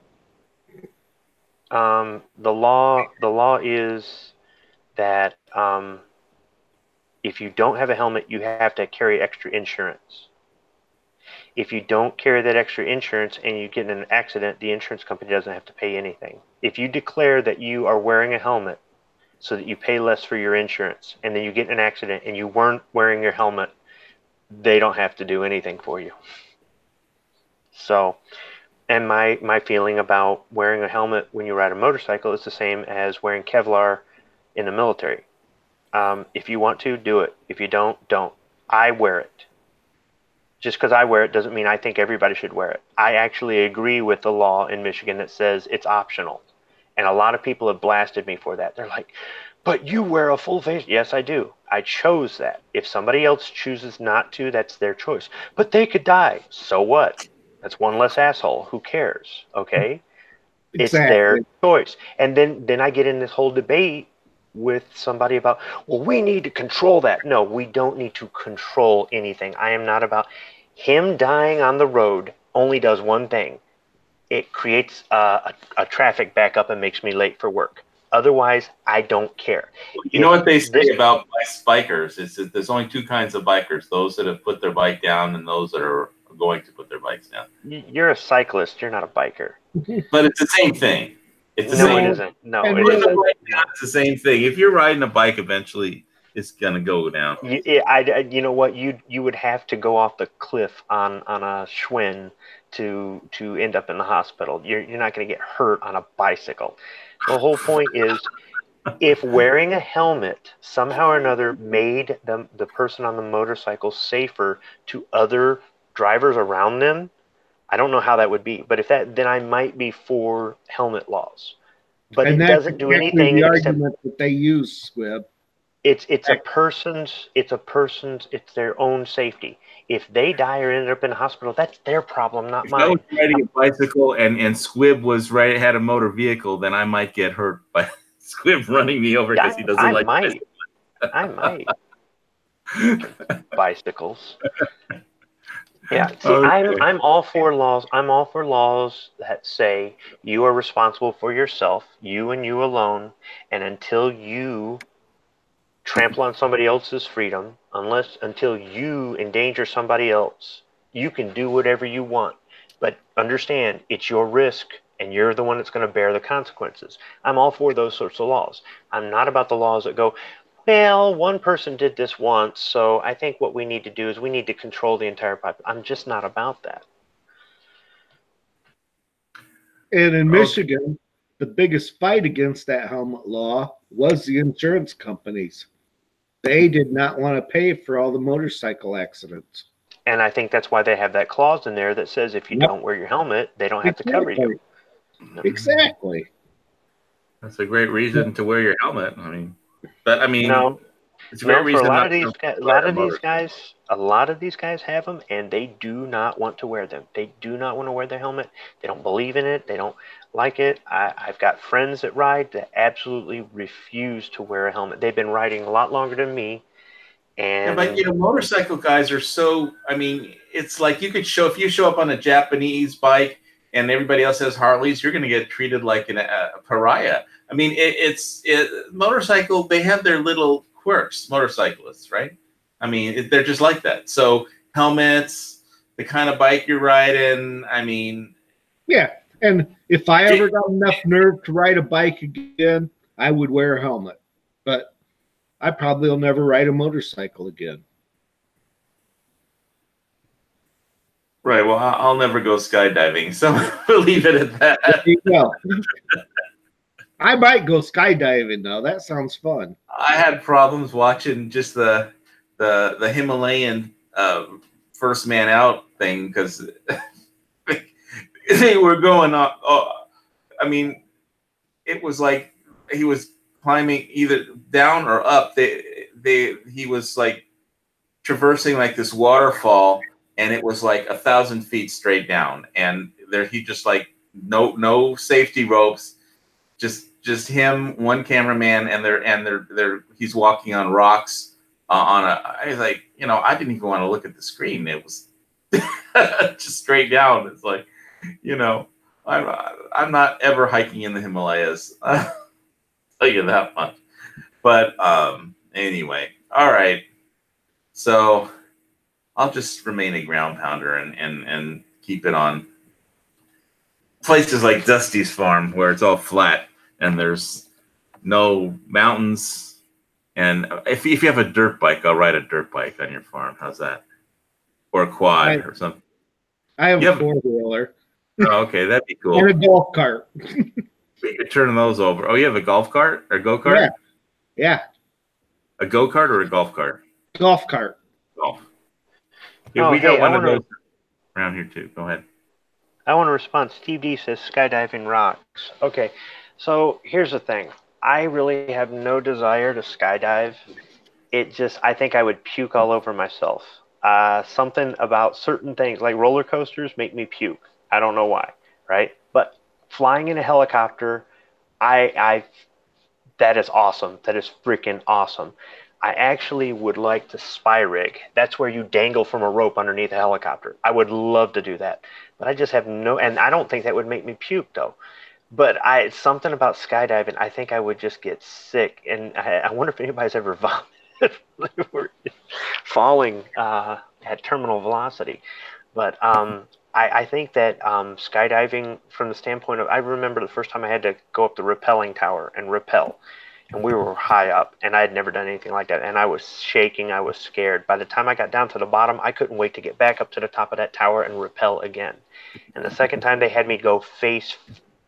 [SPEAKER 7] The law is that if you don't have a helmet, you have to carry extra insurance. If you don't carry that extra insurance and you get in an accident, the insurance company doesn't have to pay anything. If you declare that you are wearing a helmet so that you pay less for your insurance, and then you get in an accident and you weren't wearing your helmet, they don't have to do anything for you. So, and my feeling about wearing a helmet when you ride a motorcycle is the same as wearing Kevlar in the military. If you want to, do it. If you don't, don't. I wear it. Just because I wear it doesn't mean I think everybody should wear it. I actually agree with the law in Michigan that says it's optional. And a lot of people have blasted me for that. They're like, but you wear a full face. Yes, I do. I chose that. If somebody else chooses not to, that's their choice. But they could die. So what? That's one less asshole. Who cares? Okay?
[SPEAKER 6] Exactly.
[SPEAKER 7] It's their choice. And then I get in this whole debate with somebody about, well, we need to control that. No, we don't need to control anything. I am not about him dying on the road. Only does one thing. It creates a traffic backup and makes me late for work. Otherwise, I don't care.
[SPEAKER 5] You know what they say about bikers is that there's only two kinds of bikers: those that have put their bike down and those that are going to put their bikes down.
[SPEAKER 7] You're a cyclist. You're not a biker.
[SPEAKER 5] But it's the same thing. It's the
[SPEAKER 7] No,
[SPEAKER 5] same.
[SPEAKER 7] it isn't. No,
[SPEAKER 6] And
[SPEAKER 7] it
[SPEAKER 6] really-
[SPEAKER 7] isn't.
[SPEAKER 1] It's the same thing. If you're riding a bike, eventually is gonna go down.
[SPEAKER 7] You know what? You would have to go off the cliff on a Schwinn to end up in the hospital. You're not going to get hurt on a bicycle. The whole point is, if wearing a helmet somehow or another made the person on the motorcycle safer to other drivers around them, I don't know how that would be. But if that, then I might be for helmet laws. But
[SPEAKER 6] And
[SPEAKER 7] it
[SPEAKER 6] that's
[SPEAKER 7] doesn't do
[SPEAKER 6] exactly
[SPEAKER 7] anything
[SPEAKER 6] the
[SPEAKER 7] except
[SPEAKER 6] argument that they use, Squib.
[SPEAKER 7] it's their own safety. If they die or end up in a hospital, that's their problem, not
[SPEAKER 1] If I was
[SPEAKER 7] mine.
[SPEAKER 1] riding a bicycle and Squib had a motor vehicle, then I might get hurt by Squib running me over because he doesn't
[SPEAKER 7] I
[SPEAKER 1] like
[SPEAKER 7] might. I might. Bicycles. Yeah. See,
[SPEAKER 1] Okay.
[SPEAKER 7] I'm all for laws. I'm all for laws that say you are responsible for yourself, you and you alone, and until you trample on somebody else's freedom, until you endanger somebody else, you can do whatever you want. But understand, it's your risk, and you're the one that's going to bear the consequences. I'm all for those sorts of laws. I'm not about the laws that go, well, one person did this once, so I think what we need to do is we need to control the entire population. I'm just not about that.
[SPEAKER 6] And in
[SPEAKER 1] Okay.
[SPEAKER 6] Michigan, the biggest fight against that helmet law was the insurance companies. They did not want to pay for all the motorcycle accidents.
[SPEAKER 7] And I think that's why they have that clause in there that says if you
[SPEAKER 6] Yep.
[SPEAKER 7] don't wear your helmet, they don't have to cover you.
[SPEAKER 6] Exactly.
[SPEAKER 1] That's a great reason to wear your helmet. I mean, but I mean,
[SPEAKER 7] No,
[SPEAKER 1] it's a great
[SPEAKER 7] no, for
[SPEAKER 1] reason.
[SPEAKER 7] a lot
[SPEAKER 1] not
[SPEAKER 7] of these
[SPEAKER 1] to
[SPEAKER 7] guys,
[SPEAKER 1] ride a motor.
[SPEAKER 7] a lot of these guys have them, and they do not want to wear them. They do not want to wear their helmet. They don't believe in it. They don't like it. I've got friends that ride that absolutely refuse to wear a helmet. They've been riding a lot longer than me,
[SPEAKER 1] Yeah,
[SPEAKER 7] and
[SPEAKER 1] but motorcycle guys are so. I mean, it's like if you show up on a Japanese bike and everybody else has Harleys, you're going to get treated like a pariah. I mean, motorcycle. They have their little quirks, motorcyclists, right? I mean, they're just like that. So helmets, the kind of bike you're riding. I mean,
[SPEAKER 6] yeah. And if I ever got enough nerve to ride a bike again, I would wear a helmet. But I probably will never ride a motorcycle again.
[SPEAKER 1] right. Well, I'll never go skydiving, so we'll leave it at that.
[SPEAKER 6] There you go. I might go skydiving though. That sounds fun.
[SPEAKER 1] I had problems watching just the Himalayan first man out thing because they were going up. I mean, it was like he was climbing either down or up. He was like traversing like this waterfall, and it was like 1,000 feet straight down. And he just like no safety ropes, just him, one cameraman, and he's walking on rocks I was like, I didn't even want to look at the screen. It was just straight down. It's like, I'm not ever hiking in the Himalayas. I'll tell you that much. But anyway, all right. So I'll just remain a ground pounder and keep it on places like Dusty's farm where it's all flat and there's no mountains. And if you have a dirt bike, I'll ride a dirt bike on your farm. How's that? Or a quad or something.
[SPEAKER 6] I have a four-wheeler.
[SPEAKER 1] Oh, okay, that'd be cool.
[SPEAKER 6] And a golf cart.
[SPEAKER 1] We could turn those over. Oh, you have a golf cart or go-kart?
[SPEAKER 6] Yeah.
[SPEAKER 1] A go-kart or a golf cart?
[SPEAKER 6] Golf cart.
[SPEAKER 1] Golf. Yeah, we got one of those around here too. Go ahead.
[SPEAKER 7] I want to respond. Steve D says skydiving rocks. Okay, so here's the thing. I really have no desire to skydive. I think I would puke all over myself. Something about certain things, like roller coasters, make me puke. I don't know why, right? But flying in a helicopter, that is awesome. That is freaking awesome. I actually would like to spy rig. That's where you dangle from a rope underneath a helicopter. I would love to do that. But I just have and I don't think that would make me puke though. But something about skydiving, I think I would just get sick. And I wonder if anybody's ever vomited falling at terminal velocity. But I think that skydiving from the standpoint of, I remember the first time I had to go up the rappelling tower and rappel. and we were high up, and I had never done anything like that, and I was shaking. I was scared. By the time I got down to the bottom, I couldn't wait to get back up to the top of that tower and rappel again. And the second time, they had me go face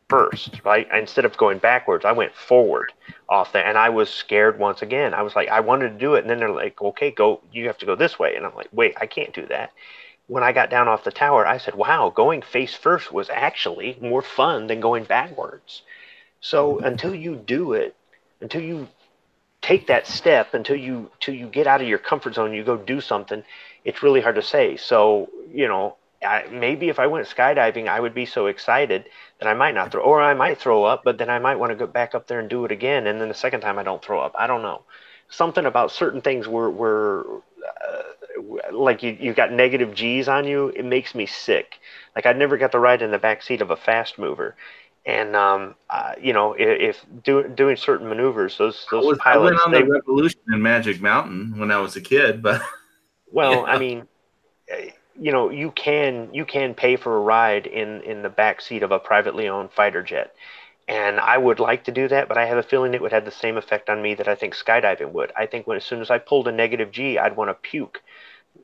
[SPEAKER 7] first, right? Instead of going backwards, I went forward off there, and I was scared once again. I was like, I wanted to do it, and then they're like, okay, go, you have to go this way. And I'm like, wait, I can't do that. When I got down off the tower, I said, wow, going face first was actually more fun than going backwards. So until you do it, until you take that step, until you get out of your comfort zone, you go do something, it's really hard to say. So, you know, maybe if I went skydiving, I would be so excited that I might not throw, or I might throw up, but then I might want to go back up there and do it again. And then the second time I don't throw up. I don't know. Something about certain things were like you got negative G's on you. It makes me sick. Like I never got to ride in the back seat of a fast mover. And you know, if doing certain maneuvers, those pilots.
[SPEAKER 1] I went on the Revolution in Magic Mountain when I was a kid, but
[SPEAKER 7] well, I mean, you know, you can pay for a ride in the back seat of a privately owned fighter jet, and I would like to do that, but I have a feeling it would have the same effect on me that I think skydiving would. I think as soon as I pulled a negative G, I'd want to puke.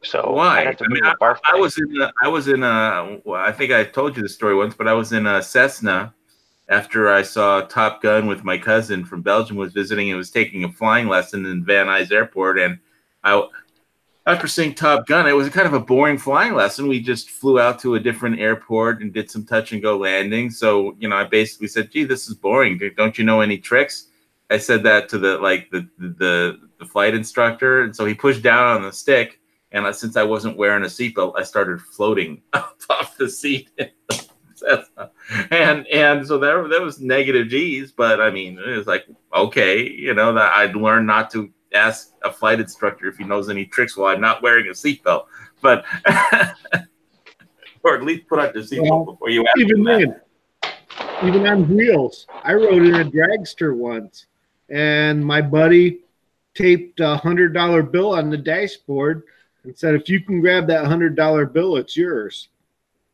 [SPEAKER 7] So
[SPEAKER 1] why?
[SPEAKER 7] I'd have to
[SPEAKER 1] I mean, I was in a. Well, I think I told you the story once, but I was in a Cessna. After I saw Top Gun with my cousin from Belgium was visiting and was taking a flying lesson in Van Nuys Airport. And after seeing Top Gun, it was kind of a boring flying lesson. We just flew out to a different airport and did some touch and go landing. So, you know, I basically said, gee, this is boring. Don't you know any tricks? I said that to the flight instructor. And so he pushed down on the stick. And since I wasn't wearing a seatbelt, I started floating off the seat. And so there was negative G's, but I mean, it was like, okay, you know, that I'd learned not to ask a flight instructor if he knows any tricks while I'm not wearing a seatbelt, but or at least put on your seatbelt before you ask
[SPEAKER 6] even
[SPEAKER 1] him that.
[SPEAKER 6] Even on wheels, I rode in a dragster once, and my buddy taped a $100 bill on the dashboard and said, if you can grab that $100 bill, it's yours.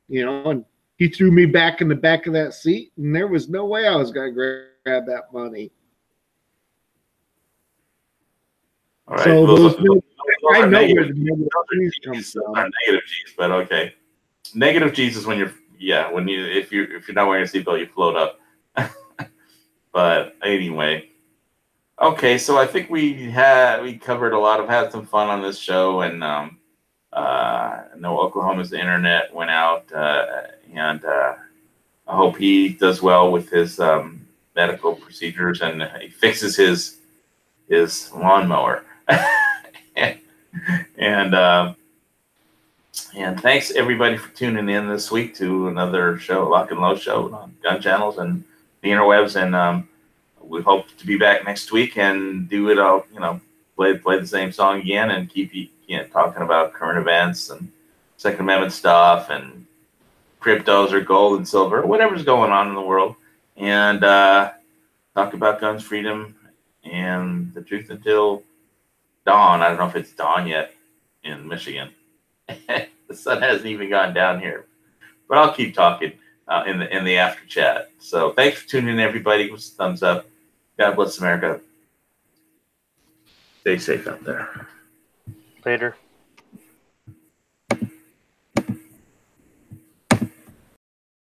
[SPEAKER 6] You know, and he threw me back in the back of that seat, and there was no way I was going to grab that money.
[SPEAKER 5] All right.
[SPEAKER 6] So
[SPEAKER 5] those
[SPEAKER 6] I know
[SPEAKER 5] negative,
[SPEAKER 6] where the negative G's come from.
[SPEAKER 5] Negative G's, but okay. Negative G's is when if you're not wearing a seatbelt, you float up. But anyway, okay. So I think we covered a lot had some fun on this show, and I know Oklahoma's internet went out, and I hope he does well with his medical procedures and he fixes his lawnmower. And thanks everybody for tuning in this week to another show, Lock and Load show on Gun Channels and the interwebs. And we hope to be back next week and do it all, you know, play the same song again and keep talking about current events and Second Amendment stuff and cryptos or gold and silver, whatever's going on in the world, and talk about guns, freedom, and the truth until dawn. I don't know if it's dawn yet in Michigan. The sun hasn't even gone down here, but I'll keep talking in the after chat. So thanks for tuning in, everybody. Give us a thumbs up. God bless America. Stay safe out there.
[SPEAKER 7] Later.